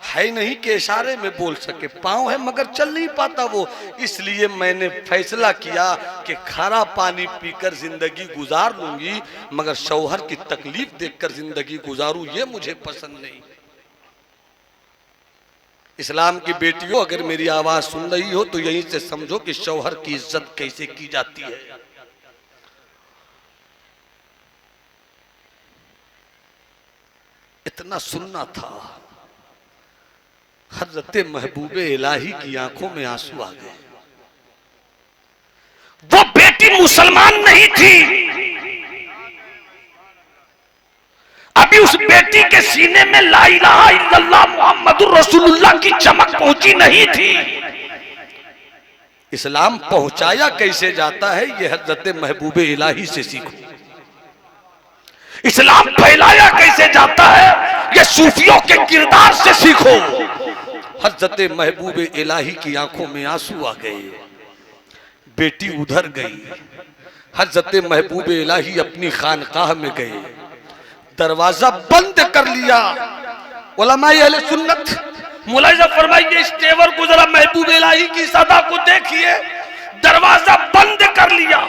है नहीं कि इशारे में बोल सके, पांव है मगर चल नहीं पाता वो। इसलिए मैंने फैसला किया कि खारा पानी पीकर जिंदगी गुजार लूंगी, मगर शौहर की तकलीफ देखकर जिंदगी गुजारूं ये मुझे पसंद नहीं। इस्लाम की बेटियों अगर मेरी आवाज सुन रही हो तो यहीं से समझो कि शौहर की इज्जत कैसे की जाती है। इतना सुनना था, हज़रत महबूबे इलाही की आंखों में आंसू आ गए। वो बेटी मुसलमान नहीं थी, अभी उस बेटी के सीने में ला इलाहा इल्लल्लाह मुहम्मदुर रसूलुल्लाह की चमक पहुंची नहीं थी। इस्लाम पहुंचाया कैसे जाता है ये हज़रत महबूबे इलाही से सीखो। इस्लाम फैलाया कैसे जाता है ये सूफियों के किरदार से सीखो। हज़रत महबूबे इलाही की आंखों में आंसू आ गए, बेटी उधर गई, हजरत महबूब इलाही अपनी खानकाह में गए, दरवाजा बंद कर लिया। उलमाए अहले सुन्नत मुलाहिजा फरमाइए, इस तेवर को जरा महबूब इलाही की सदा को देखिए। दरवाजा बंद कर लिया,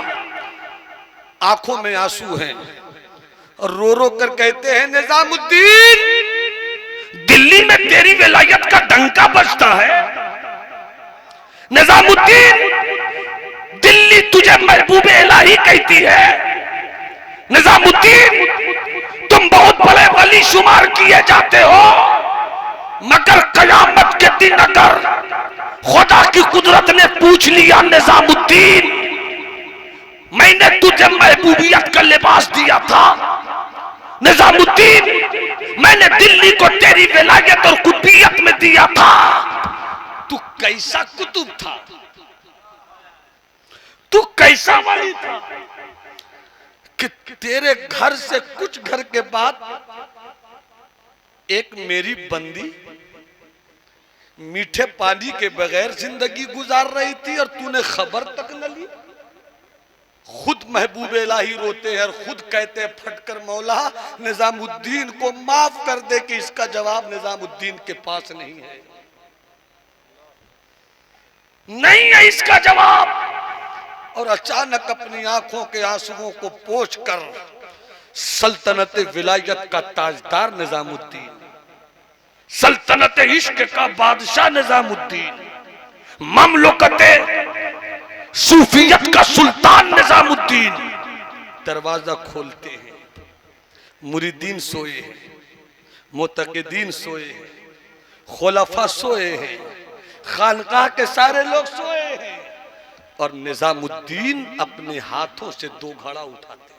आंखों में आंसू हैं और रो रो कर कहते हैं, निजामुद्दीन दिल्ली में तेरी विलायत का डंका बजता है। निजामुद्दीन दिल्ली तुझे महबूब इलाही कहती है। निजामुद्दीन तुम बहुत बड़े वली शुमार किए जाते हो, मगर कयामत के दिन अगर खुदा की कुदरत ने पूछ लिया, निजामुद्दीन मैंने तुझे महबूबियत का लिबास दिया था, निजामुद्दीन मैंने दिल्ली को तेरी विलायत और कुतुबियत में दिया था, तू कैसा कुतुब था, तू कैसा वली था कि तेरे घर से कुछ घर के बाद एक मेरी बंदी मीठे पानी के बगैर जिंदगी गुजार रही थी और तूने खबर तक न ली। खुद महबूब इलाही रोते हैं और खुद कहते हैं फटकर, मौला निजामुद्दीन को माफ कर दे कि इसका जवाब निजामुद्दीन के पास नहीं है, नहीं है इसका जवाब। और अचानक अपनी आंखों के आंसुओं को पोंछकर सल्तनत विलायत का ताजदार निजामुद्दीन, सल्तनत इश्क का बादशाह निजामुद्दीन, ममलुकते सूफियत का सुल्तान निजामुद्दीन दरवाजा खोलते हैं। मुरीदीन सोए हैं, मुतक़िदीन सोए हैं, खुलफा सोए हैं, खानकाह के सारे लोग सोए हैं और निजामुद्दीन अपने हाथों से 2 घड़ा उठाते।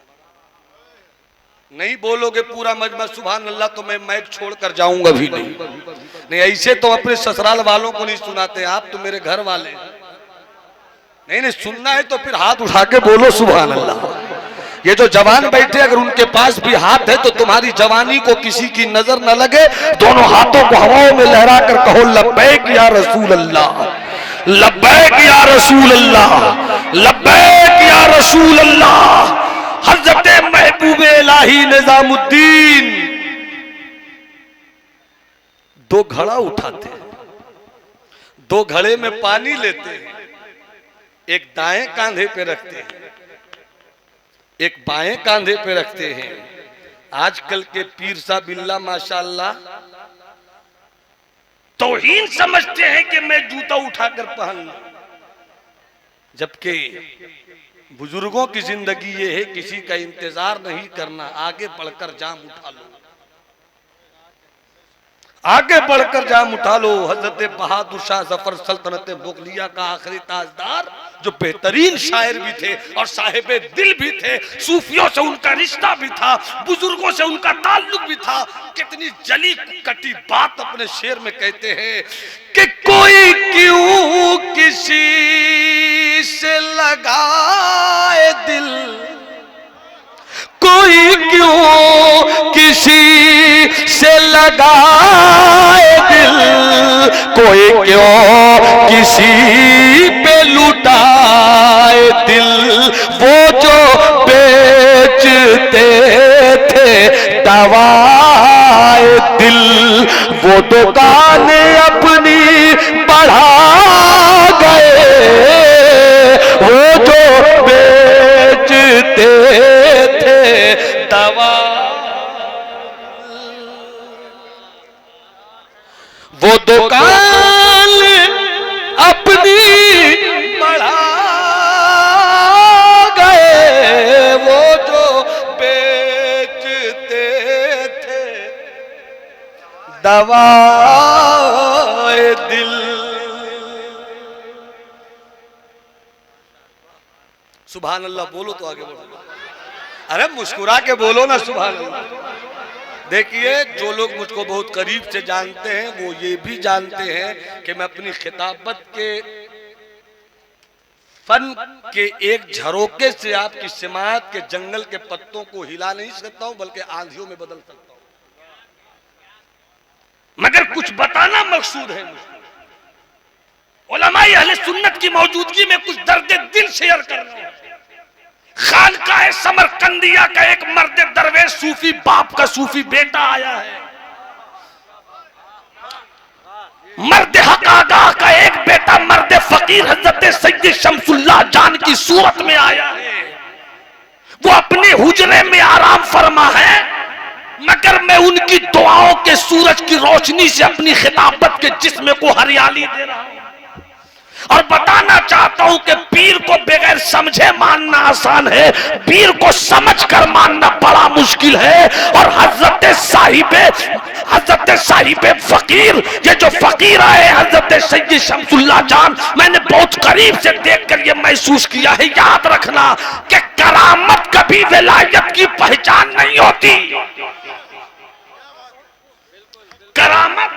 नहीं बोलोगे पूरा मजमा सुभान अल्लाह तो मैं माइक छोड़कर जाऊंगा भी नहीं। ऐसे तो अपने ससुराल वालों को नहीं सुनाते, आप तो मेरे घर वाले। नहीं सुनना है तो फिर हाथ उठा के बोलो सुभान अल्लाह। ये जो जवान बैठे अगर उनके पास भी हाथ है तो तुम्हारी जवानी को किसी की नजर न लगे, दोनों हाथों को हवाओं में लहरा कर कहो लब्बैक या रसूल अल्लाह, लब्बैक या रसूल अल्लाह, लब्बैक या रसूल अल्लाह। हजरत महबूब इलाही निजामुद्दीन 2 घड़ा उठाते हैं, 2 घड़े में पानी लेते हैं, एक दाएं कांधे पे रखते हैं, एक बाएं कांधे पे रखते हैं। आजकल के पीर साहब बिल्ला माशाअल्लाह तौहीन समझते हैं कि मैं जूता उठाकर पहन लूं, जबकि बुजुर्गों की जिंदगी ये है किसी का इंतजार नहीं करना, आगे बढ़कर जाम उठा लो, आगे बढ़कर जाम उठा लो। हजरत बहादुर शाह जफर सल्तनत मुगलिया का आखिरी ताजदार जो बेहतरीन शायर भी थे और साहिब दिल भी थे, सूफियों से उनका रिश्ता भी था, बुजुर्गों से उनका ताल्लुक भी था। कितनी जली कटी बात अपने शेर में कहते हैं कि कोई क्यों किसी से लगाए दिल, कोई क्यों किसी से लगाए दिल, कोई क्यों किसी पे लुटाए दिल, वो जो बेचते थे दवाए दिल, वो दुकान अपनी बढ़ा गए, वो जो बेचते थे दवा, वो दुकान अपनी बढ़ा गए, वो जो बेचते थे दवा दिल। सुभान अल्लाह बोलो तो आगे बढ़ो, अरे मुस्कुरा के बोलो ना सुभान अल्लाह। देखिए जो लोग मुझको बहुत करीब से जानते हैं वो ये भी जानते हैं कि मैं अपनी खिताबत के फन के एक झरोके से आपकी समात के जंगल के पत्तों को हिला नहीं सकता हूं, बल्कि आंधियों में बदल सकता हूं, मगर कुछ बताना मकसूद है मुझे। उलमाए अहले सुन्नत की मौजूदगी में कुछ दर्द दिल शेयर कर रहा हूं। खानकाह समरकंदिया का एक मर्द दरवेश सूफी बाप का सूफी बेटा आया है। मर्द हक आगाह का एक बेटा मर्द फकीर हजरत सैयद शमसुल्लाह जान की सूरत में आया है। वो अपने हुजरे में आराम फरमा है, मगर मैं उनकी दुआओं के सूरज की रोशनी से अपनी खिताबत के जिस्म को हरियाली दे रहा हूं और बताना चाहता हूं कि पीर को बगैर समझे मानना आसान है, पीर को समझकर मानना बड़ा मुश्किल है। और हजरत साहिब फकीर, ये जो फकीर आए हजरत सैयद शमसुल्लाह जान, मैंने बहुत करीब से देखकर ये महसूस किया है। याद रखना कि करामत कभी विलायत की पहचान नहीं होती। करामत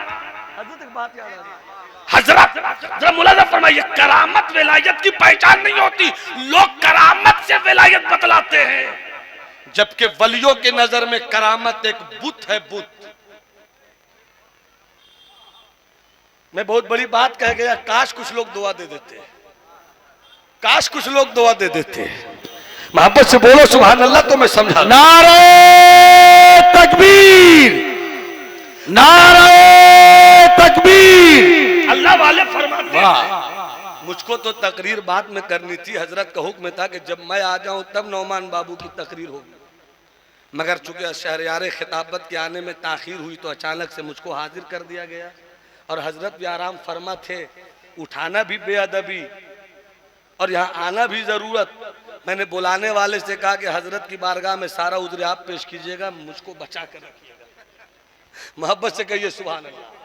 हजरत जरा मुलाजा फरमाइए, करामत विलायत की पहचान नहीं होती। लोग करामत से विलायत बतलाते हैं, जबकि वलियों के नजर में करामत एक बुत है, बुत। मैं बहुत बड़ी बात कह गया, काश कुछ लोग दुआ दे देते, काश कुछ लोग दुआ दे देते। मोहब्बत से बोलो सुभान अल्लाह, तो मैं समझा। नारे तकबीर, नारे तकबीर। अल्लाह वाले फरमाते हैं। मुझको तो तकरीर बाद में करनी थी, हजरत का हुक्म था कि जब मैं आ जाऊं तब नौमान बाबू की तकरीर होगी, मगर चूंकि शहरयार खिताबत के आने में ताखीर हुई तो अचानक से मुझको हाजिर कर दिया गया। और हजरत भी आराम फरमा थे, उठाना भी बेअदबी और यहाँ आना भी जरूरत। मैंने बुलाने वाले से कहा कि हजरत की बारगाह में सारा उज़्र आप पेश कीजिएगा, मुझको बचा कर रखिएगा। मोहब्बत से कहिए सुभान अल्लाह।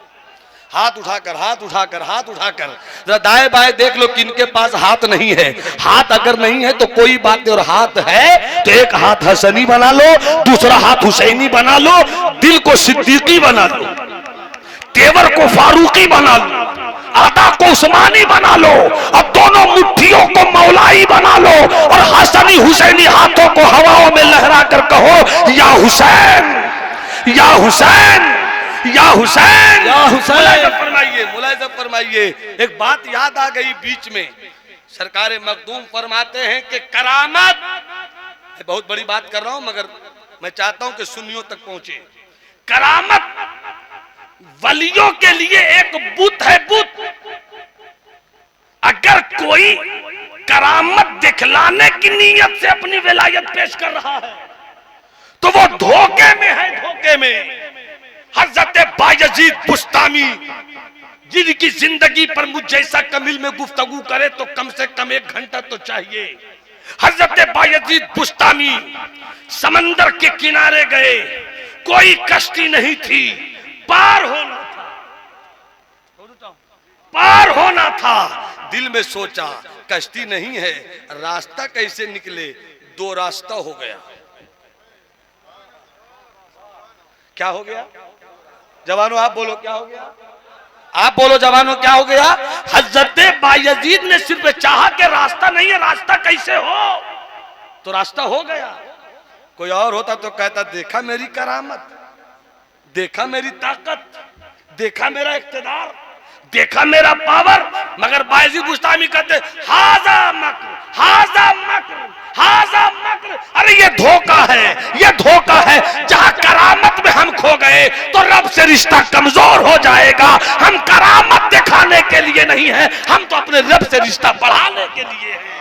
हाथ उठाकर, हाथ उठाकर, हाथ उठाकर जरा दाएं बाएं देख लो कि इनके पास हाथ नहीं है। हाथ अगर नहीं है तो कोई बात नहीं, और हाथ है तो एक हाथ हसनी बना लो, दूसरा हाथ हुसैनी बना लो, दिल को सिद्दीकी बना लो, तेवर को फारूकी बना लो, अदा को उस्मानी बना लो, और दोनों मुट्ठियों को मौलाई बना लो, और हसनी हुसैनी हाथों को हवाओं में लहरा कर कहो या हुसैन, या हुसैन, या हुसैन, या हुसैन। फरमाइए, मुलाहिजा फरमाइए। एक बात याद आ गई बीच में, सरकार मखदूम फरमाते हैं कि करामत, बहुत बड़ी बात कर रहा हूं मगर मैं चाहता हूं कि सुन्नियों तक पहुंचे। करामत वलियों के लिए एक बुत है, बुत। अगर कोई करामत दिखलाने की नीयत से अपनी विलायत पेश कर रहा है तो वो धोखे में है, धोखे में। हजरत बायजीद बुस्तामी, जिनकी जिंदगी पर मुझ जैसा कमिल में गुफ्तगू करे तो कम से कम 1 घंटा तो चाहिए। हजरत बायजीद बुस्तामी समंदर के किनारे गए, कोई कश्ती नहीं थी, पार होना था, पार होना था। दिल में सोचा कश्ती नहीं है, रास्ता कैसे निकले, 2 रास्ता हो गया। क्या हो गया जवानों, आप बोलो क्या हो गया, आप बोलो जवानों क्या हो गया। हजरत बायजीद ने सिर्फ चाहा कि रास्ता नहीं है, रास्ता कैसे हो, तो रास्ता हो गया। कोई और होता तो कहता देखा मेरी करामत, देखा मेरी ताकत, देखा मेरा इख्तिदार, देखा मेरा पावर। मगर बायजीद बुस्तामी कहते हाजा मक्र, हाजा मक्र, हाजा मक्र। अरे ये धोखा है, ये धोखा है। जहां करामत में हम खो गए तो रब से रिश्ता कमजोर हो जाएगा। हम करामत दिखाने के लिए नहीं है, हम तो अपने रब से रिश्ता बढ़ाने के लिए हैं।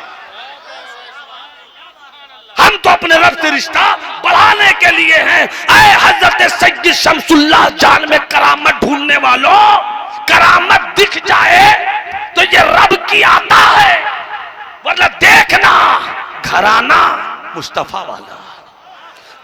हम तो अपने रब से रिश्ता बढ़ाने के लिए हैं। ऐ हजरत सैयद शमसुल्लाह जान में करामत ढूंढने वालों, करामत दिख जाए तो ये रब की आता है, वरना देखना घराना मुस्तफा वाला,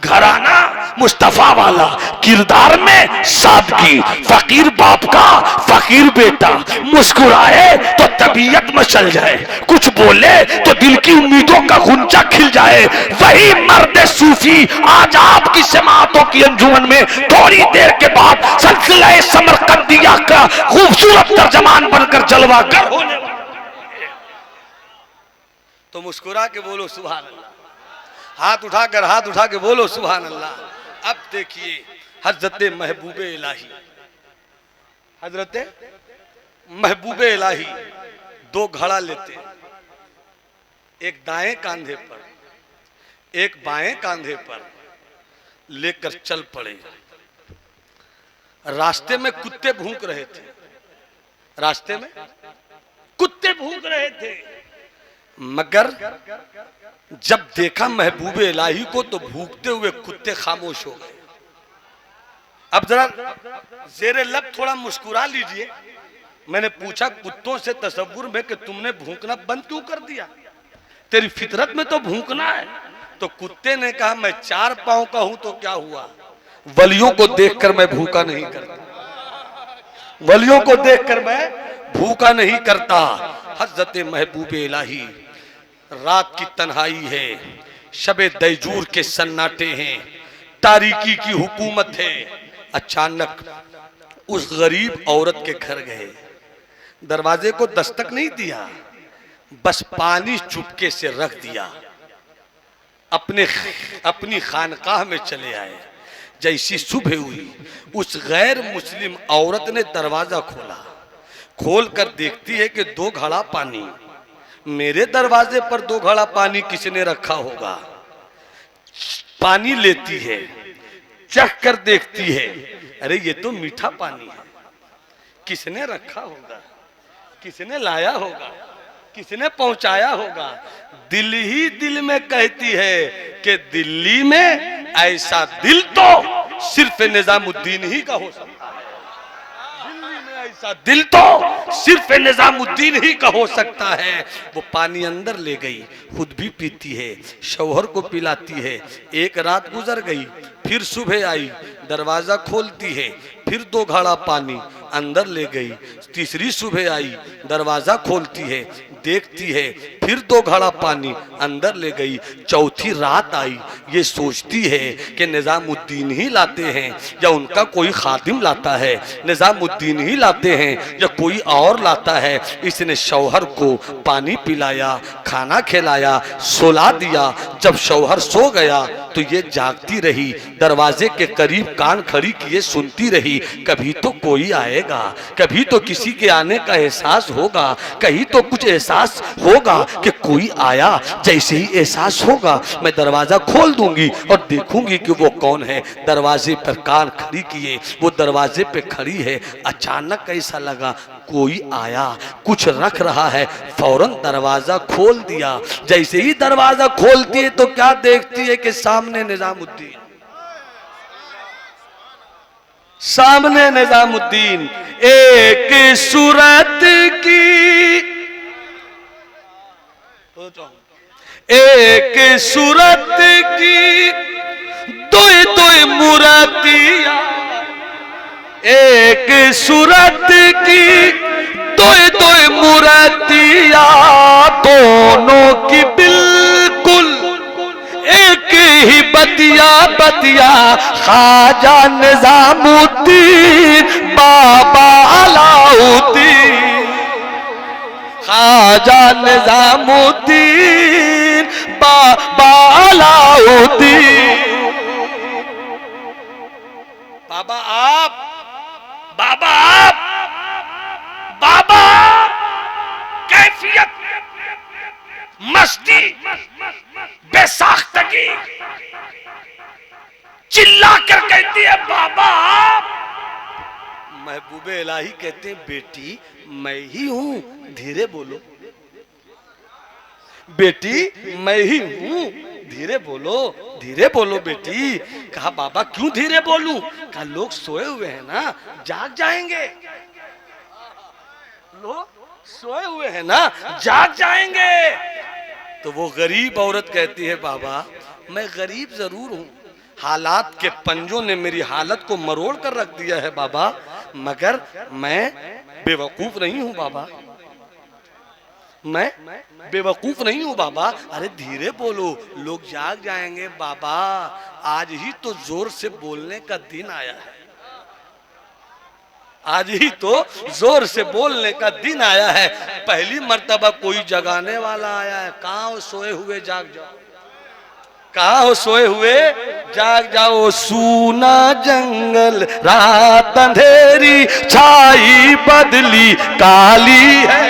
घराना मुस्तफा वाला। किरदार में सादगी, फकीर बाप का फकीर बेटा, मुस्कुराए तो तबीयत मचल जाए, कुछ बोले तो दिल की उम्मीदों का गुंचा खिल जाए। वही मर्द सूफी आज आपकी समातों की अंजुमन में थोड़ी देर के बाद सिलसिला समरकंदिया का खूबसूरत तर्जमान बनकर जलवागर होने वाला। तो मुस्कुरा के बोलो सुभान अल्लाह, हाथ उठाकर, हाथ उठा के बोलो सुभान अल्लाह। अब देखिए हजरत महबूबे इलाही, हजरत महबूबे इलाही 2 घड़ा लेते, एक दाएं कांधे पर एक बाएं कांधे पर लेकर चल पड़े। रास्ते में कुत्ते भूख रहे थे, रास्ते में कुत्ते भूख रहे थे, मगर जब देखा महबूब इलाही को तो भूखते हुए कुत्ते खामोश हो गए। अब जरा जेरे लब थोड़ा मुस्कुरा लीजिए। मैंने पूछा कुत्तों से तसव्वुर में कि तुमने भूखना बंद क्यों कर दिया, तेरी फितरत में तो भूखना है। तो कुत्ते ने कहा मैं 4 पांव का हूं तो क्या हुआ, वलियों को देखकर मैं भूखा नहीं करता, वलियों को देखकर मैं भूखा नहीं करता। हजरत महबूब इलाही, रात की तन्हाई है, शबे दैजूर के सन्नाटे हैं, तारीकी की हुकूमत है। अचानक उस गरीब औरत के घर गए, दरवाजे को दस्तक नहीं दिया, बस पानी चुपके से रख दिया, अपनी खानकाह में चले आए। जैसी सुबह हुई, उस गैर मुस्लिम औरत ने दरवाजा खोला, खोल कर देखती है कि 2 घड़ा पानी, मेरे दरवाजे पर 2 घड़ा पानी किसने रखा होगा। पानी लेती है, चख कर देखती है, अरे ये तो मीठा पानी है, किसने रखा होगा, किसने लाया होगा, किसने पहुंचाया होगा। दिल ही दिल में कहती है कि दिल्ली में ऐसा दिल तो सिर्फ निजामुद्दीन ही का हो सकता है, दिल्ली में ऐसा दिल तो सिर्फ निजामुद्दीन ही का हो सकता है। वो पानी अंदर ले गई, खुद भी पीती है, शौहर को पिलाती है। एक रात गुजर गई, फिर सुबह आई, दरवाजा खोलती है, फिर 2 घड़ा पानी अंदर ले गई। तीसरी सुबह आई, दरवाजा खोलती है, देखती है, फिर 2 घड़ा पानी अंदर ले गई। चौथी रात आई, ये सोचती है कि निजामुद्दीन ही लाते हैं या उनका कोई खादिम लाता है, निजामुद्दीन ही लाते हैं या कोई और लाता है। इसने शौहर को पानी पिलाया, खाना खिलाया, सुला दिया। जब शौहर सो गया तो ये जागती रही, दरवाजे के करीब कान खड़ी किए सुनती रही, कभी तो कोई आएगा, कभी तो किसी के आने का एहसास होगा, कहीं तो कुछ एहसास होगा कि कोई आया। जैसे ही एहसास होगा मैं दरवाजा खोल दूंगी और देखूंगी कि वो कौन है। दरवाजे पर कान खड़ी किए, वो दरवाजे पे खड़ी है। अचानक ऐसा लगा कोई आया, कुछ रख रहा है, फौरन दरवाजा खोल दिया। जैसे ही दरवाजा खोलती है तो क्या देखती है कि सामने निजामुद्दीन, सामने निजामुद्दीन, एक सूरत की, एक सूरत की, दो मूर्तियां, एक सूरत की, दो मूर्तियां, दोनों की बिल्कुल एक ही बतिया, बतिया ख्वाजा निजामुद्दीन बाबा अलाउद्दीन, ख्वाजा निजामुद्दीन बाबा अलाउद्दीन। बाबा आप, बाबा आप, बाबा कैफियत, मस्ती, बेसाख्तगी, चिल्ला कर कहती है बाबा आप। महबूबे इलाही कहते हैं बेटी मैं ही हूं, धीरे बोलो, बेटी मैं ही हूं, धीरे बोलो, धीरे बोलो बेटी। कहा बाबा क्यों धीरे बोलूं? कहा लोग सोए हुए हैं ना, जाग जाएंगे, लोग सोए हुए हैं ना, जाग जाएंगे। तो वो गरीब औरत कहती है बाबा मैं गरीब जरूर हूं, हालात के पंजों ने मेरी हालत को मरोड़ कर रख दिया है बाबा, मगर मैं बेवकूफ नहीं हूं बाबा, मैं बेवकूफ नहीं हूं बाबा। अरे धीरे बोलो, लोग जाग जाएंगे बाबा, आज ही तो जोर से बोलने का दिन आया है, आज ही तो जोर से बोलने का दिन आया है। पहली मर्तबा कोई जगाने वाला आया है। कहाँ हो सोए हुए, जाग जाओ, कहाँ हो सोए हुए, जाग जाओ। सूना जंगल रात अंधेरी, छाई बदली काली है,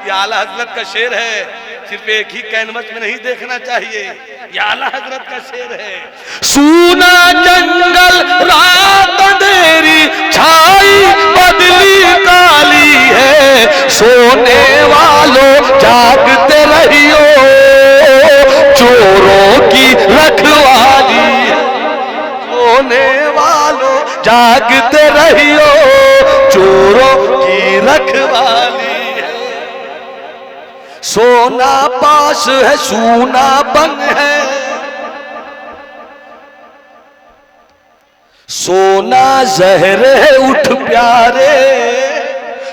ये आला हजरत का शेर है। सिर्फ एक ही कैनवस में नहीं देखना चाहिए, ये आला हजरत का शेर है। सूना जंगल रात अंधेरी छाई बदली काली है, सोने वालों जागते रहियो चोरों की रखवाली है, सोने वालों जागते रहियो चोरों की रखवाली है। सोना पास है सूना बन है, सोना जहर है उठ प्यारे,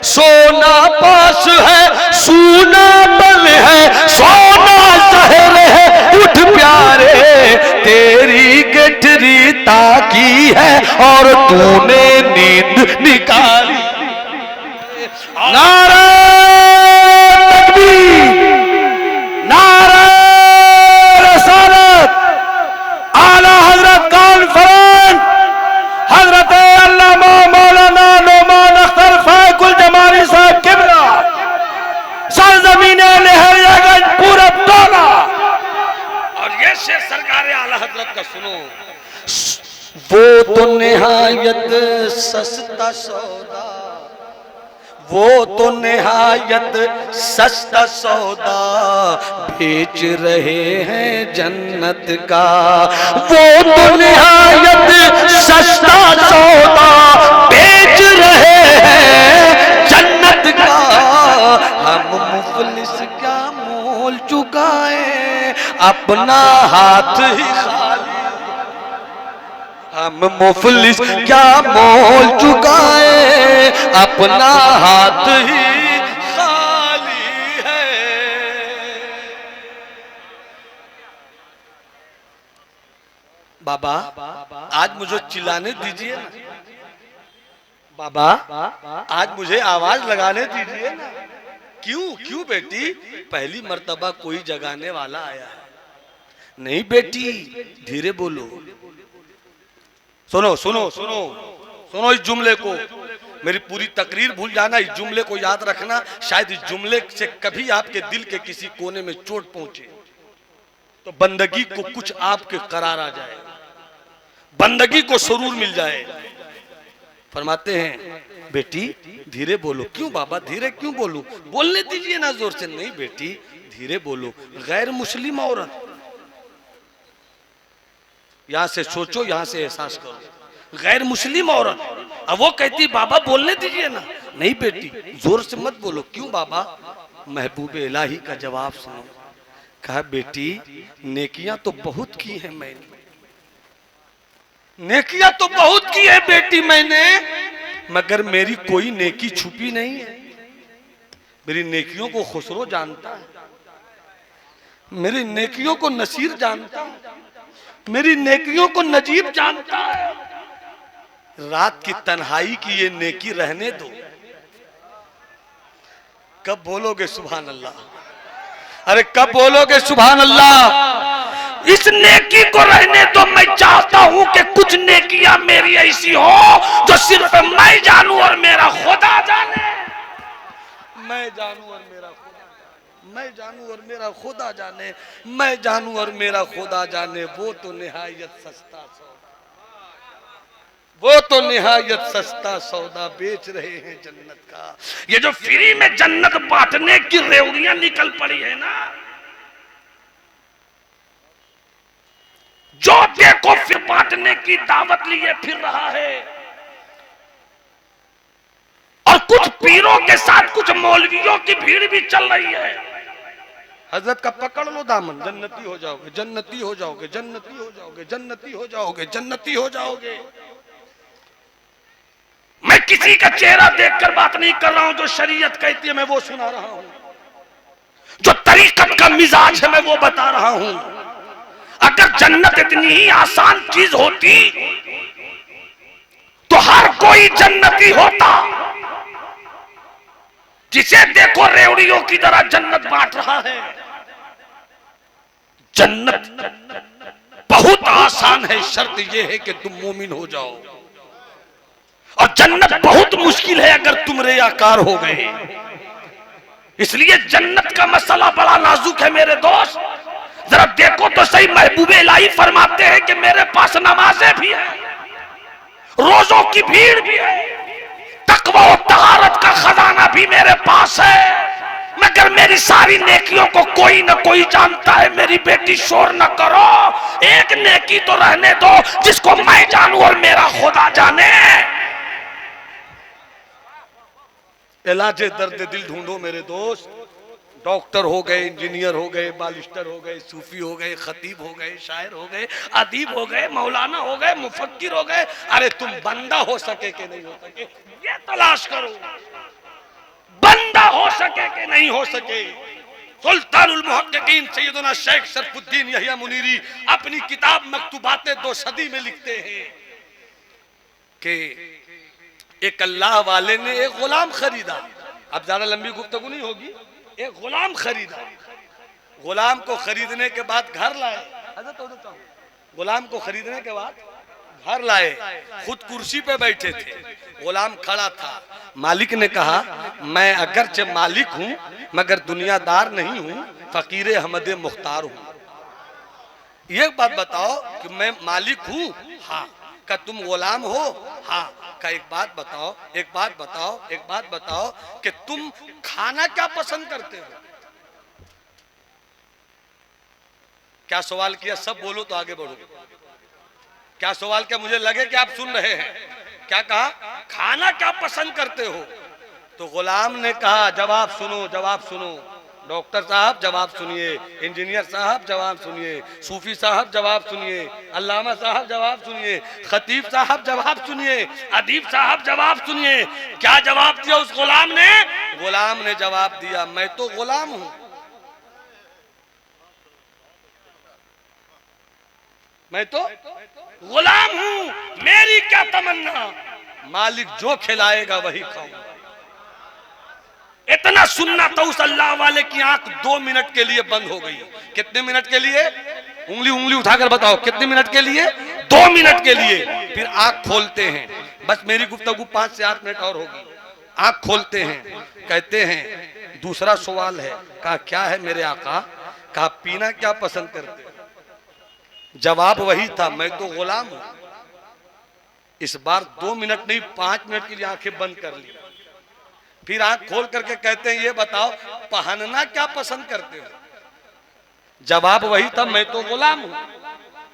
सोना पास है सूना बन है, सोना जहर है उठ प्यारे, तेरी गठरी ताकी है और तूने नींद निकाली। नारे तकबीर, नारे रसालत, आला हजरत कॉन्फ्रेंस हजरत अल्लामा मौलाना नोमान अख्तर फाकुल जमानी साहब किबला, सरजमीने लहरियागंज पूरा टोला। और ये शेर सरकार आला हजरत का सुनो। वो तो निहायत सस्ता सौदा, वो तो निहायत सस्ता सौदा बेच रहे हैं जन्नत का, वो तो निहायत सस्ता सौदा बेच रहे हैं जन्नत का, हम मुफलिस क्या मोल चुकाए अपना हाथ ही खाली, हम मुफलिस क्या मोल चुकाए अपना हाथ ही खाली है। बाबा आज मुझे चिल्लाने दीजिए ना, बाबा आज मुझे आवाज लगाने दीजिए ना। क्यों क्यों बेटी, पहली मर्तबा कोई जगाने वाला आया है। नहीं बेटी धीरे बोलो, सुनो सुनो सुनो सुनो इस जुमले को, मेरी पूरी तकरीर भूल जाना, इस जुमले को याद रखना। शायद इस जुमले से कभी आपके दिल के किसी कोने में चोट पहुंचे तो बंदगी को कुछ आपके करार आ जाए, बंदगी को सुरूर मिल जाए। फरमाते हैं बेटी धीरे बोलो। क्यों बाबा धीरे क्यों बोलूं, बोलने दीजिए ना जोर से। नहीं बेटी धीरे बोलो। गैर मुस्लिम औरत, यहां से सोचो, यहां से एहसास करो। गैर मुस्लिम औरत, अब वो कहती बाबा बोलने दीजिए ना। नहीं बेटी जोर से मत बोलो। क्यों बाबा? महबूब इलाही का जवाब सुनो। कहा बेटी नेकियां तो बहुत की है मैंने, नेकियां तो बहुत की है बेटी मैंने, मगर मेरी कोई नेकी छुपी नहीं है। मेरी नेकियों को खुसरो जानता है, मेरी नेकियों को नसीर जानता है, मेरी नेकियों को नजीब जानता है। रात की तन्हाई की ये नेकी रहने दो। कब बोलोगे सुभान अल्लाह? अरे कब बोलोगे सुभान अल्लाह? इस नेकी को रहने दो। मैं चाहता हूं कि कुछ नेकियां मेरी ऐसी हो जो सिर्फ मैं जानूं और मेरा खुदा जाने। मैं जानूं और मेरा खुदा, मैं जानूं और मेरा खुदा जाने, मैं जानूं और मेरा खुदा जाने। वो तो निहायत सस्ता सौदा, वो तो निहायत सस्ता सौदा बेच रहे हैं जन्नत का। ये जो फ्री में जन्नत बांटने की रेवड़ियां निकल पड़ी है ना, जो देखो फिर बांटने की दावत लिए फिर रहा है। और कुछ पीरों के साथ कुछ मौलवियों की भीड़ भी चल रही है। हजरत का पकड़ लो दामन, जन्नती हो जाओगे, जन्नती हो जाओगे, जन्नती हो जाओगे, जन्नती हो जाओगे, जन्नती हो जाओगे। मैं किसी का चेहरा देखकर बात नहीं कर रहा हूं। जो शरीयत कहती है मैं वो सुना रहा हूं, जो तरीकत का मिजाज है मैं वो बता रहा हूं। अगर जन्नत इतनी ही आसान चीज होती तो हर कोई जन्नती होता। जिसे देखो रेवड़ियों की तरह जन्नत बांट रहा है। जन्नत बहुत आसान है, शर्त यह है कि तुम मोमिन हो जाओ। और जन्नत बहुत मुश्किल है अगर तुम रियाकार हो गए। इसलिए जन्नत का मसला बड़ा नाजुक है मेरे दोस्त, जरा देखो तो सही, महबूबे इलाही फरमाते हैं कि मेरे पास नमाजें भी है, रोजों की भीड़ भी है, तकवा और तहारत का खजाना भी मेरे पास है, मगर मेरी सारी नेकियों को कोई ना कोई जानता है। मेरी बेटी शोर न करो, एक नेकी तो रहने दो जिसको मैं जानूं और मेरा खुदा जाने। इलाज दर्द दिल ढूंढो मेरे दोस्त। डॉक्टर हो गए, इंजीनियर हो गए, बालिस्टर हो गए, सूफी हो गए, खतीब हो गए, शायर हो गए, अदीब हो गए, मौलाना हो गए, मुफक्किर हो गए, अरे तुम बंदा हो सके कि नहीं हो सके ये तलाश करो। बंदा हो सके कि नहीं हो सके। सुल्तानुल मुहक्किकीन सैयदना शेख शरफुद्दीन यहिया मुनीरी अपनी किताब मकतूबाते 2 सदी में लिखते हैं कि एक अल्लाह वाले ने एक गुलाम खरीदा। अब ज्यादा लंबी गुफ्तगू नहीं होगी। एक गुलाम खरीदा, गुलाम को खरीदने के बाद घर लाए। गुलाम को खरीदने के बाद घर लाए, खुद कुर्सी पे बैठे थे, गुलाम खड़ा था। मालिक ने कहा मैं अगरचे मालिक हूं मगर दुनियादार नहीं हूं, फकीर अहमद मुख्तार हूं। ये बात बताओ कि मैं मालिक हूं? हाँ। का तुम गुलाम हो? हाँ। का एक बात बताओ, एक बात बताओ, एक बात बताओ कि तुम खाना क्या पसंद करते हो? क्या सवाल किया? सब बोलो तो आगे बढ़ो। क्या सवाल किया? मुझे लगे कि आप सुन रहे हैं। क्या कहा? खाना क्या पसंद करते हो? तो गुलाम ने कहा जवाब सुनो, जवाब सुनो। डॉक्टर साहब जवाब सुनिए, इंजीनियर साहब जवाब सुनिए, सूफी साहब जवाब सुनिए, अल्लामा साहब जवाब सुनिए, खतीब साहब जवाब सुनिए, अदीब साहब जवाब सुनिए। क्या जवाब दिया उस गुलाम ने? गुलाम ने जवाब दिया मैं तो गुलाम हूं, मैं तो गुलाम हूं, मेरी क्या तमन्ना, मालिक जो खिलाएगा वही खाऊंगा। इतना सुनना तो उस अल्लाह वाले की आंख 2 मिनट के लिए बंद हो गई। कितने मिनट के लिए? उंगली उंगली उठाकर बताओ कितने मिनट के लिए? 2 मिनट के लिए। फिर आंख खोलते हैं, बस मेरी गुफ्तगू 5 से 8 मिनट और होगी। आंख खोलते हैं, कहते हैं दूसरा सवाल है। कहा क्या है मेरे आका? कहा पीना क्या पसंद करते हो? जवाब वही था मैं तो गुलाम हूं। इस बार 2 मिनट नहीं 5 मिनट के लिए आंखें बंद कर ली। फिर आंख खोल करके कहते हैं ये बताओ पहनना क्या पसंद करते हो? जवाब वही था मैं तो गुलाम हूं।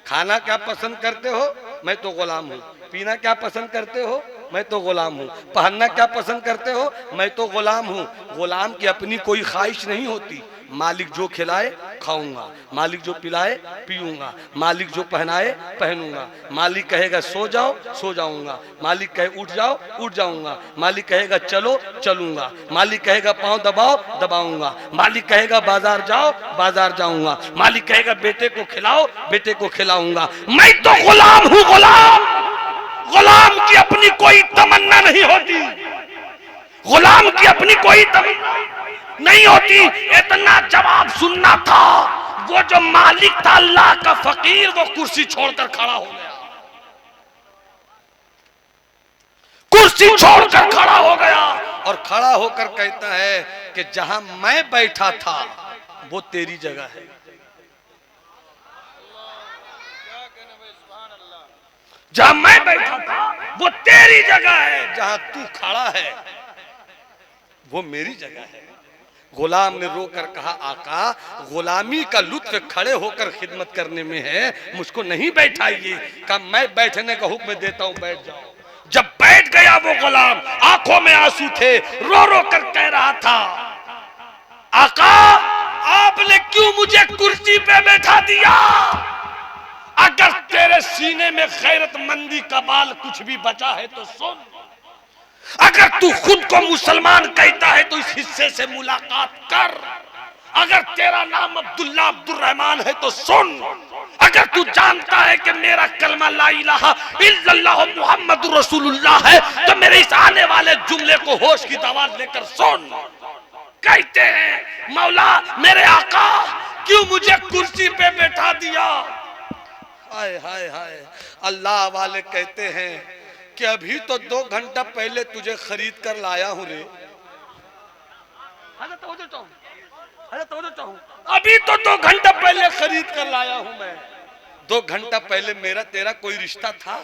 खाना क्या पसंद करते हो? मैं तो गुलाम हूं। पीना क्या पसंद करते हो? मैं तो गुलाम हूं। पहनना क्या पसंद करते हो? मैं तो गुलाम हूं। गुलाम की अपनी कोई ख्वाहिश नहीं होती। मालिक जो खिलाए खाऊंगा, मालिक जो पिलाए पीऊंगा, मालिक जो पहनाए पहनूंगा, मालिक कहेगा सो जाओ सो जाऊंगा, मालिक कहे उठ जाओ उठ जाऊंगा, मालिक कहेगा चलो चलूंगा, मालिक कहेगा पांव दबाओ दबाऊंगा, मालिक कहेगा बाजार जाओ बाजार जाऊंगा, मालिक कहेगा बेटे को खिलाओ बेटे को खिलाऊंगा। मैं तो गुलाम हूं, गुलाम। गुलाम की अपनी कोई तमन्ना नहीं होती, गुलाम की अपनी कोई तमन्ना नहीं होती। इतना जवाब सुनना था। वो जो मालिक था अल्लाह का फकीर, वो कुर्सी छोड़कर खड़ा हो गया, कुर्सी छोड़कर खड़ा हो गया और खड़ा होकर कहता है कि जहां मैं बैठा था वो तेरी जगह है। जहां मैं बैठा था वो तेरी जगह है, जहां तू खड़ा है वो मेरी जगह है। गुलाम ने रोकर कहा आका गुलामी का लुत्फ खड़े होकर खिदमत करने में है, मुझको नहीं बैठाइए। कहा मैं बैठने का हुक्म देता हूं, बैठ जाओ। जब बैठ गया वो गुलाम, आंखों में आंसू थे, रो रो कर कह रहा था आका आपने क्यों मुझे कुर्सी पे बैठा दिया? अगर तेरे सीने में गैरतमंदी का बाल कुछ भी बचा है तो सुन, अगर तू खुद को मुसलमान कहता है तो इस हिस्से से मुलाकात कर, अगर तेरा नाम अब्दुल्ला अब्दुल रहमान है तो सुन, अगर तू जानता है कि मेरा कलमा ला इलाहा इल्लल्लाह मुहम्मदुर रसूलुल्लाह है तो मेरे इस आने वाले जुमले को होश की दवा लेकर सुन। कहते हैं मौला मेरे आका क्यों मुझे कुर्सी पे बैठा दिया? हाय हाय हाय। अल्लाह वाले कहते हैं कि अभी तो 2 घंटा पहले तुझे खरीद कर लाया हूं रे। अभी तो 2 घंटा पहले खरीद कर लाया हूं मैं। 2 घंटा पहले मेरा तेरा कोई रिश्ता था?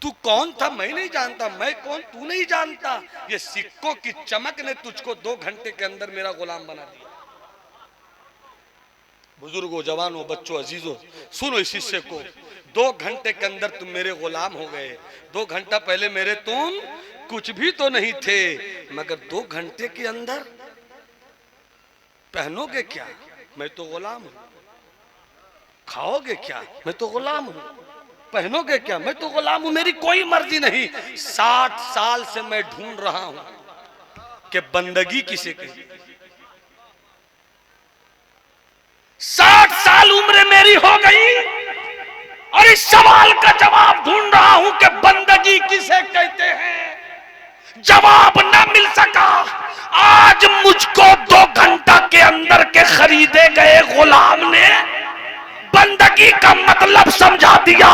तू कौन था मैं नहीं जानता, मैं कौन तू नहीं जानता। ये सिक्कों की चमक ने तुझको 2 घंटे के अंदर मेरा गुलाम बना दिया। बुजुर्गों, जवानों, बच्चों, अजीजों, सुनो इस हिस्से को। 2 घंटे के अंदर तुम मेरे गुलाम हो गए। 2 घंटा पहले मेरे तुम कुछ भी तो नहीं थे, मगर 2 घंटे के अंदर पहनोगे क्या? मैं तो गुलाम हूं। खाओगे क्या? मैं तो गुलाम हूं। पहनोगे क्या? मैं तो गुलाम हूं, मेरी कोई मर्जी नहीं। 60 साल से मैं ढूंढ रहा हूं कि बंदगी किसे कही। 60 साल उम्र मेरी हो गई और इस सवाल का जवाब ढूंढ रहा हूं कि बंदगी किसे कहते हैं। जवाब न मिल सका। आज मुझको 2 घंटा के अंदर के खरीदे गए गुलाम ने बंदगी का मतलब समझा दिया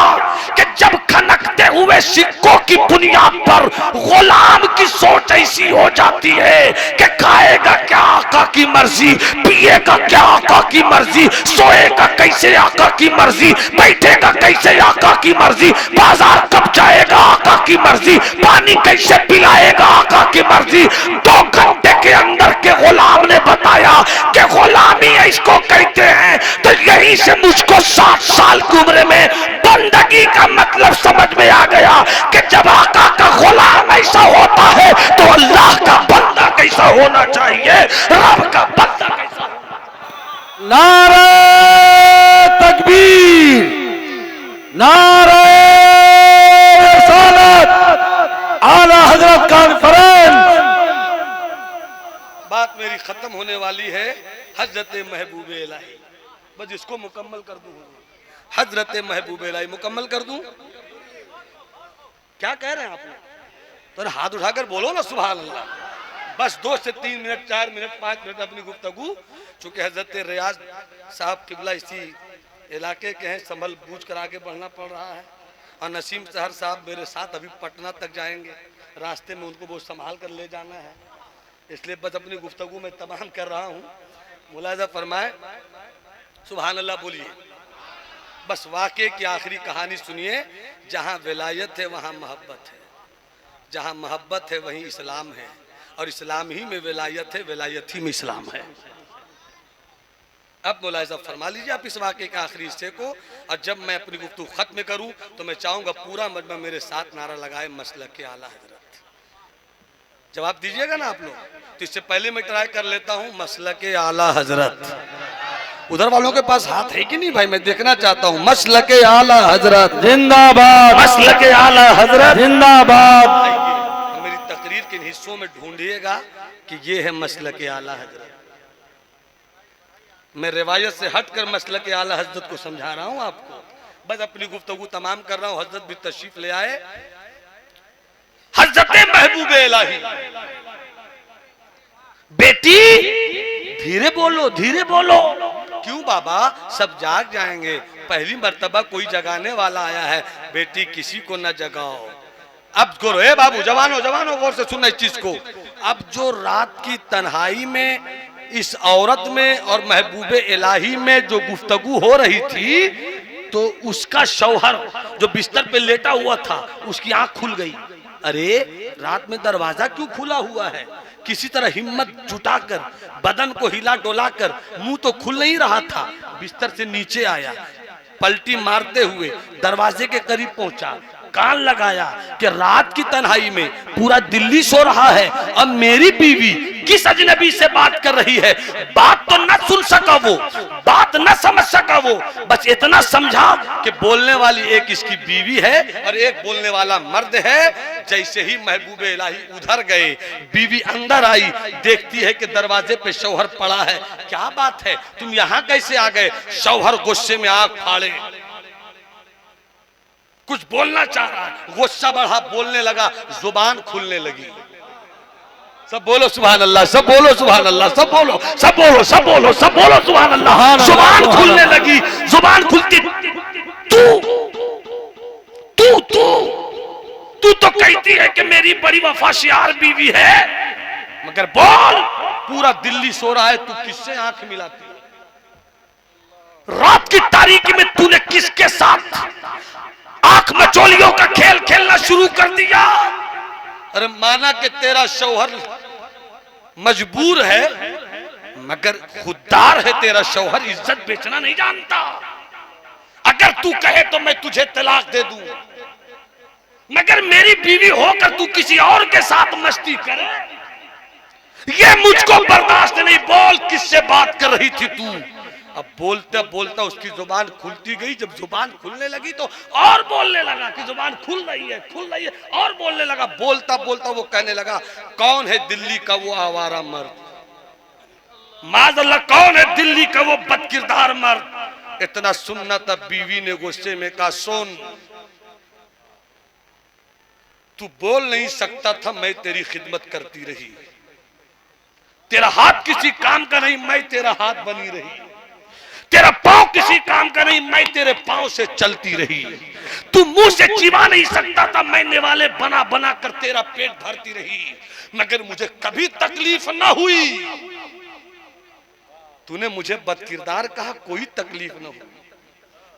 कि जब खनकते हुए सिक्कों की बुनियाद पर गुलाम की सोच ऐसी हो जाती है कि खाएगा क्या आका की मर्जी, पिएगा क्या आका की मर्जी, सोएगा कैसे आका की मर्जी, बैठेगा कैसे आका की मर्जी, बाजार कब जाएगा आका की मर्जी, पानी कैसे पिलाएगा आका की मर्जी। 2 घंटे के अंदर के गुलाम ने बताया कि गुलामी इसको कहते हैं। तो यही से मुझको 60 साल की उम्र में बंदगी का मतलब समझ में आ गया कि जब आका का गुलाम ऐसा होता है तो अल्लाह का बंदा कैसा होना चाहिए, रब का बंदा कैसा होना चाहिए। नारे तकबीर, नारे रिसालत, आला हजरत कॉन्फ्रेंस। बात मेरी खत्म होने वाली है। हजरत महबूब इलाही, बस इसको मुकम्मल कर दूं। हजरत महबूब इलाही मुकम्मल कर दूं। क्या कह रहे हैं आप लोग? तो हाथ उठाकर बोलो ना सुभान अल्लाह। बस 2 से 3 मिनट, 4 मिनट, 5 मिनट अपनी गुफ्तगू, चूंकि हजरत रियाज साहब किबला इसी इलाके के हैं, संभल बूझ कर आगे बढ़ना पड़ रहा है। और नसीम सहर साहब मेरे साथ अभी पटना तक जाएंगे, रास्ते में उनको बहुत संभाल कर ले जाना है, इसलिए बस अपनी गुफ्तगू में तमाम कर रहा हूँ। मुलाजा फरमाए, सुभान अल्लाह बोलिए। बस वाक़े की आखिरी कहानी सुनिए। जहाँ विलायत है वहाँ मोहब्बत है, जहाँ मोहब्बत है वहीं इस्लाम है, और इस्लाम ही में विलायत है, विलायत ही में इस्लाम है। अब मुलाहिज़ा फरमा लीजिए आप इस वाक़े के आखिरी हिस्से को। और जब मैं अपनी गुफ्तगू खत्म करूँ तो मैं चाहूँगा पूरा मजमा मेरे साथ नारा लगाए, मसलक के आला हजरत। जवाब दीजिएगा ना आप लोग? तो इससे पहले मैं ट्राई कर लेता हूँ, मसलक के आला हजरत। उधर वालों के पास हाथ है कि नहीं भाई? मैं देखना चाहता हूँ। मसलक आला हजरत जिंदाबाद, मसलक आला हजरत जिंदाबाद। मेरी तकरीर के हिस्सों में ढूंढिएगा कि ये है मसलक आला हजरत। मैं रिवायत से हटकर मसलक आला हजरत को समझा रहा हूँ आपको। बस अपनी गुफ्तगू तमाम कर रहा हूँ। हजरत भी तशरीफ ले आए। हजरत महबूब इलाही, बेटी धीरे बोलो, धीरे बोलो। क्यों बाबा? सब जाग जाएंगे, पहली मर्तबा कोई जगाने वाला आया है। बेटी किसी को न जगाओ। अब करो ए बाबू, जवानों जवानों गौर से सुनना इस चीज को। अब जो रात की तन्हाई में इस औरत में और महबूब इलाही में जो गुफ्तगू हो रही थी, तो उसका शौहर जो बिस्तर पे लेटा हुआ था, उसकी आंख खुल गई। अरे रात में दरवाजा क्यों खुला हुआ है? किसी तरह हिम्मत जुटाकर, बदन को हिला डोलाकर, मुंह तो खुल नहीं रहा था, बिस्तर से नीचे आया, पलटी मारते हुए दरवाजे के करीब पहुंचा, कान लगाया कि रात की तन्हाई में पूरा दिल्ली सो रहा है, अब मेरी बीवी किस अजनबी से बात कर रही है। बात तो न सुन सका वो, बात न समझ सका वो, बस इतना समझा कि बोलने वाली एक इसकी बीवी है और एक बोलने वाला मर्द है। जैसे ही महबूब इलाही उधर गए, बीवी अंदर आई, देखती है कि दरवाजे पे शौहर पड़ा है। क्या बात है, तुम यहाँ कैसे आ गए? शौहर गुस्से में आग फाड़े, कुछ बोलना चाह रहा है, गुस्सा बढ़ा, बोलने लगा, जुबान खुलने लगी। सब बोलो सुभान अल्लाह, सब बोलो सुभान अल्लाह, सब बोलो, सब बोलो, सब बोलो, सब बोलो सुभान अल्लाह। जुबान खुलने लगी, जुबान खुलती, तू तू तू तू तो कहती है कि मेरी बड़ी वफाशियार बीवी है, मगर बोल पूरा दिल्ली सो रहा है, तू किससे आंख मिलाती है? रात की तारीकी में तूने किसके साथ आंख मचोलियों का खेल खेलना शुरू कर दिया? अरे माना कि तेरा शौहर मजबूर है, मगर खुददार है तेरा शौहर, इज्जत बेचना नहीं जानता। अगर तू कहे तो मैं तुझे तलाक दे दूं, मगर मेरी बीवी होकर तू किसी और के साथ मस्ती करे, ये मुझको बर्दाश्त नहीं। बोल, किससे बात कर रही थी तू? अब बोलते बोलता उसकी जुबान खुलती गई। जब जुबान खुलने लगी तो और बोलने लगा कि जुबान खुल रही है, खुल रही है, और बोलने लगा। बोलता बोलता वो कहने लगा, कौन है दिल्ली का वो आवारा मर्द? माज़अल्लाह, कौन है दिल्ली का वो बदकिरदार मर्द? इतना सुनना तब बीवी ने गुस्से में कहा, सुन, तू बोल नहीं सकता था, मैं तेरी खिदमत करती रही। तेरा हाथ किसी काम का नहीं, मैं तेरा हाथ बनी रही। तेरा पांव किसी काम का नहीं, मैं तेरे पांव से चलती रही। तू मुंह से चिबा नहीं सकता था, मैं निवाले बना बना कर तेरा पेट भरती रही, मगर मुझे कभी तकलीफ ना हुई। तूने मुझे बदकिरदार कहा, कोई तकलीफ न हुई।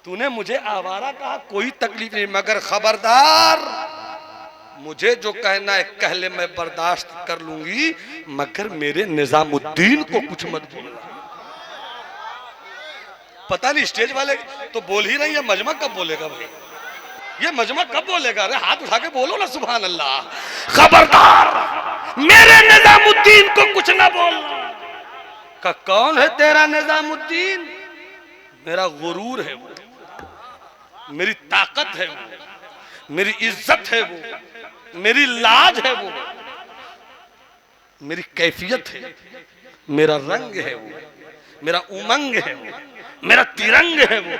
तूने मुझे आवारा कहा, कोई तकलीफ नहीं, मगर खबरदार, मुझे जो कहना है कह ले, मैं बर्दाश्त कर लूंगी, मगर मेरे निजामुद्दीन को कुछ मत बोलना। पता नहीं स्टेज वाले तो बोल ही रही है, मजमा कब बोलेगा भाई? ये मजमा कब बोलेगा? अरे हाथ उठा के बोलो ना, सुभान अल्लाह। खबरदार, मेरे निजामुद्दीन को कुछ ना बोलना। का कौन है तेरा निजामुद्दीन? मेरा गुरूर है वो, मेरी ताकत है वो, मेरी इज्जत है वो, मेरी लाज है वो, मेरी कैफियत है, मेरा रंग है वो, मेरा उमंग है वो, मेरा तिरंग है वो।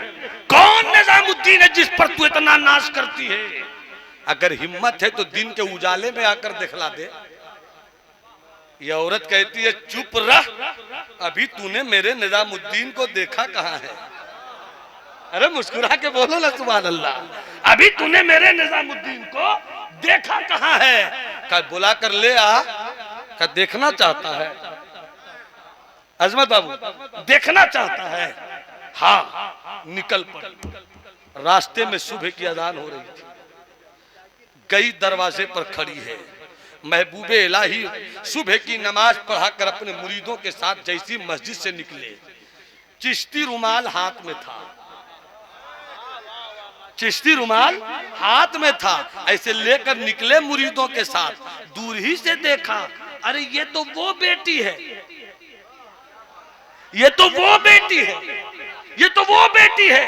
कौन निजामुद्दीन है जिस पर तू इतना नाश करती है? अगर हिम्मत है तो दिन के उजाले में आकर दिखला दे। ये औरत कहती है, चुप रह, अभी तूने मेरे निजामुद्दीन को देखा कहाँ है? अरे मुस्कुरा के बोलो ना, सुभान अल्लाह। अभी तूने मेरे निजामुद्दीन को देखा कहाँ है? का बुला कर ले आ, का देखना चाहता है। अजमत बाबू देखना चाहता है। हाँ, निकल पड़। रास्ते में सुबह की अजान हो रही थी, गई दरवाजे पर खड़ी है। महबूबे इलाही सुबह की नमाज पढ़ाकर अपने मुरीदों के साथ जैसी मस्जिद से निकले, चिश्ती रुमाल हाथ में था, चिश्ती रुमाल हाथ में था, ऐसे लेकर निकले मुरीदों के साथ। दूर ही से देखा, अरे ये तो वो बेटी है, ये तो वो बेटी है, ये तो वो बेटी है।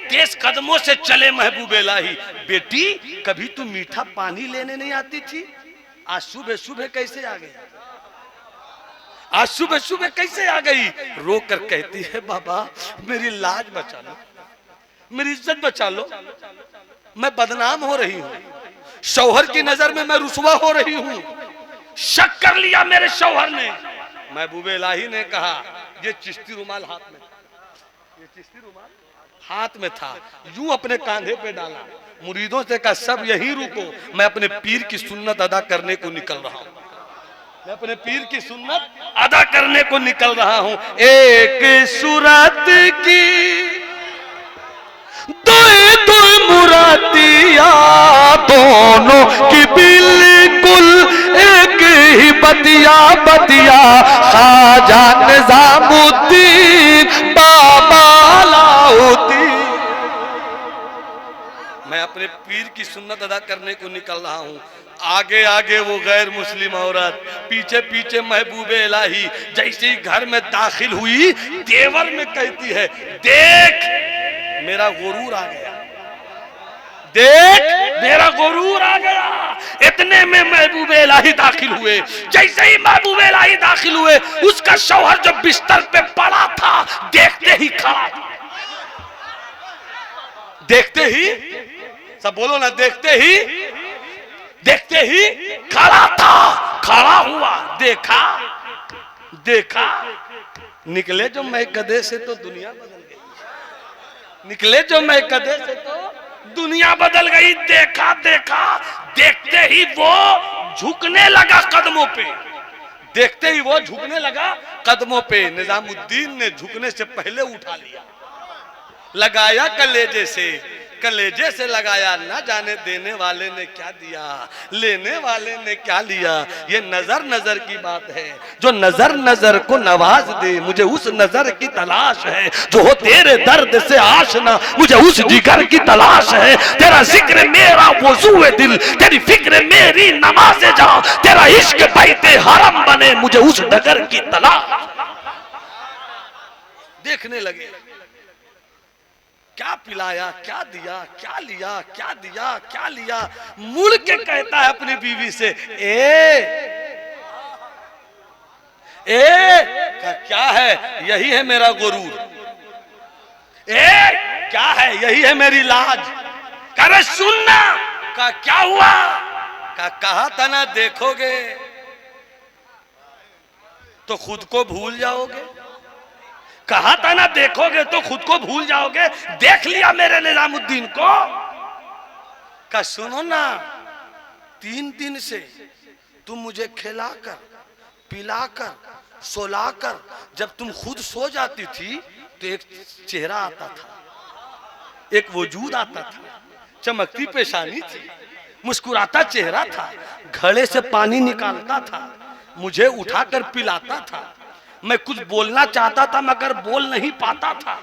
तेज कदमों से चले महबूबे इलाही। बेटी, कभी तू मीठा पानी लेने नहीं आती थी, आज सुबह सुबह कैसे आ गई? आज सुबह सुबह कैसे आ गई? रो कर कहती है, बाबा मेरी लाज बचा लो, मेरी इज्जत बचा लो, मैं बदनाम हो रही हूँ, शौहर की नजर में मैं रुसवा हो रही हूँ। शक कर लिया मेरे शौहर ने। महबूबे इलाही ने कहा, ये चिश्ती रुमाल हाथ में, ये चिश्ती रुमाल हाथ में था, यूं अपने कांधे पे डाला, मुरीदों से कहा, सब यहीं रुको, मैं अपने पीर की सुन्नत अदा करने को निकल रहा हूं, मैं अपने पीर की सुन्नत अदा करने को निकल रहा हूं। एक सूरत की दो मुरादिया, दोनों की बिल्कुल एक ही बतिया, बतिया ख्वाजा निजामुद्दीन बाबा अलाउद्दीन। मैं अपने पीर की सुन्नत अदा करने को निकल रहा हूँ। आगे आगे वो गैर मुस्लिम औरत, पीछे पीछे महबूबे इलाही। जैसे ही घर में दाखिल हुई, तेवर में कहती है, देख मेरा गुरूर आ गया, देख मेरा गुरूर आ गया। इतने में महबूबे इलाही दाखिल हुए। जैसे ही महबूबे इलाही दाखिल हुए, उसका शौहर जो बिस्तर पे पड़ा था, देखते ही खड़ा, देखते ही, सब बोलो ना, देखते ही खड़ा था। खड़ा हुआ, देखा, देखा, निकले जो मैं कदे से तो दुनिया बदल गई, निकले जो मैं कदे से तो दुनिया बदल गई। देखा, देखा, देखते ही वो झुकने लगा कदमों पे, देखते ही वो झुकने लगा कदमों पे। निजामुद्दीन ने झुकने से पहले उठा लिया, लगाया कलेजे से लगाया। ना जाने देने वाले ने क्या दिया, लेने वाले ने क्या लिया। ये नजर नजर की बात है, जो नजर नजर को नवाज दे। मुझे उस नजर की तलाश है जो हो तेरे दर्द से आशना। मुझे उस जिगर की तलाश है, तेरा जिक्र मेरा वज़ू दिल, तेरी फिक्र मेरी नमाज़े जाओ, तेरा इश्क बैते हरम बने। मुझे उस डगर की तलाश। देखने लगे क्या पिलाया, क्या दिया, क्या लिया, क्या दिया, क्या लिया। मुड़ के कहता है अपनी बीवी से, क्या है? यही है मेरा गुरूर। क्या है? यही है मेरी लाज। करे सुनना। क्या हुआ? कहा था ना देखोगे तो खुद को भूल जाओगे। कहा था ना देखोगे तो खुद को भूल जाओगे। देख लिया मेरे निजामुद्दीन को। का सुनो ना, 3 दिन से तुम मुझे खिलाकर पिलाकर सोलाकर, जब तुम खुद सो जाती थी तो एक चेहरा आता था, एक वजूद आता था, चमकती पेशानी थी, मुस्कुराता चेहरा था, घड़े से पानी निकालता था, मुझे उठाकर पिलाता था। मैं कुछ बोलना चाहता था मगर बोल नहीं पाता था,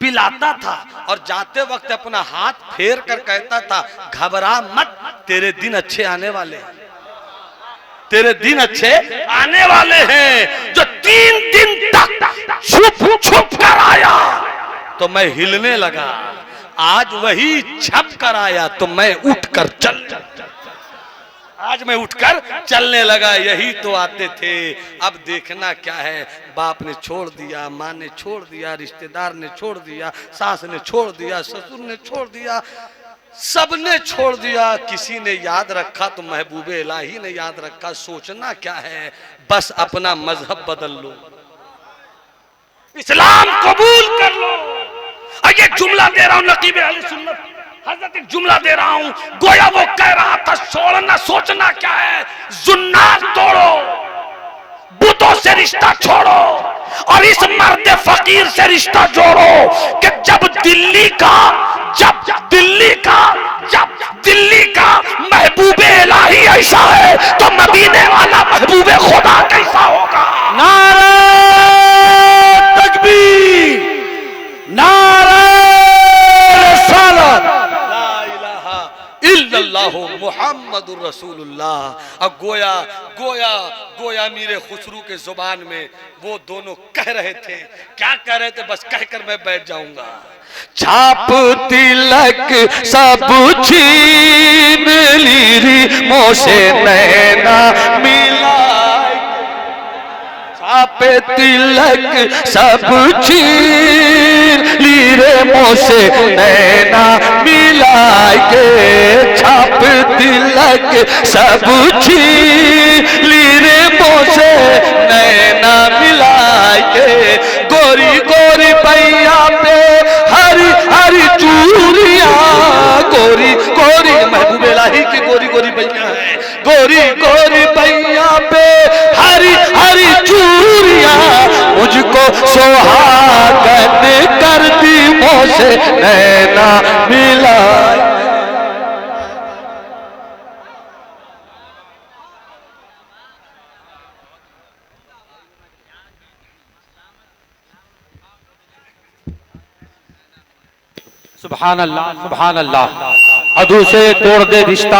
पिलाता था और जाते वक्त अपना हाथ फेर कर कहता था, घबरा मत, तेरे दिन अच्छे आने वाले हैं, तेरे दिन अच्छे आने वाले हैं। जो 3 दिन तक छुप छुप कर आया तो मैं हिलने लगा, आज वही छप कर आया तो मैं उठकर आज मैं उठकर चलने लगा। यही तो आते थे। अब देखना क्या है, बाप ने छोड़ दिया, माँ ने छोड़ दिया, रिश्तेदार ने छोड़ दिया, सास ने छोड़ दिया, ससुर ने छोड़ दिया, सबने छोड़ दिया। किसी ने याद रखा तो महबूबे इलाही ने याद रखा। सोचना क्या है, बस अपना मजहब बदल लो, इस्लाम कबूल कर लो। और ये जुमला दे रहा हूं नकीब अहले सुन्नत हजरत, एक जुमला दे रहा हूं, गोया वो कह रहा था छोड़ना सोचना क्या है, जुन्नार तोड़ो, बुतों से रिश्ता छोड़ो और इस मर्द फकीर से रिश्ता जोड़ो कि जब दिल्ली का महबूबे इलाही ऐसा है तो मदीने वाला महबूबे खुदा कैसा होगा। नारे तकबीर, नारे रिसालत, मुहम्मदुर रसूलुल्लाह। अब गोया गोया गोया मीरे खुसरू के जुबान में वो दोनों कह रहे थे। क्या कह रहे थे, बस कहकर मैं बैठ जाऊंगा। छाप तिलक सब छीन ली मोसे नैना मिला, छाप तिलक सब छीन ली रे मोसे नैना मिला के, छाप तिलक सब छीन ली रे मोसे नैना मिला के। गोरी गोरी पैया पे हरी हरी चूड़िया, गोरी गोरी महबूबे इलाही की गोरी गोरी पैया है, गोरी गोरी पैया पे हरी हरी चूड़िया, मुझको सुहागन करती मोसे नैना मिला। सुभान अल्लाह, सुभान अल्लाह। अदू से तोड़ दे रिश्ता।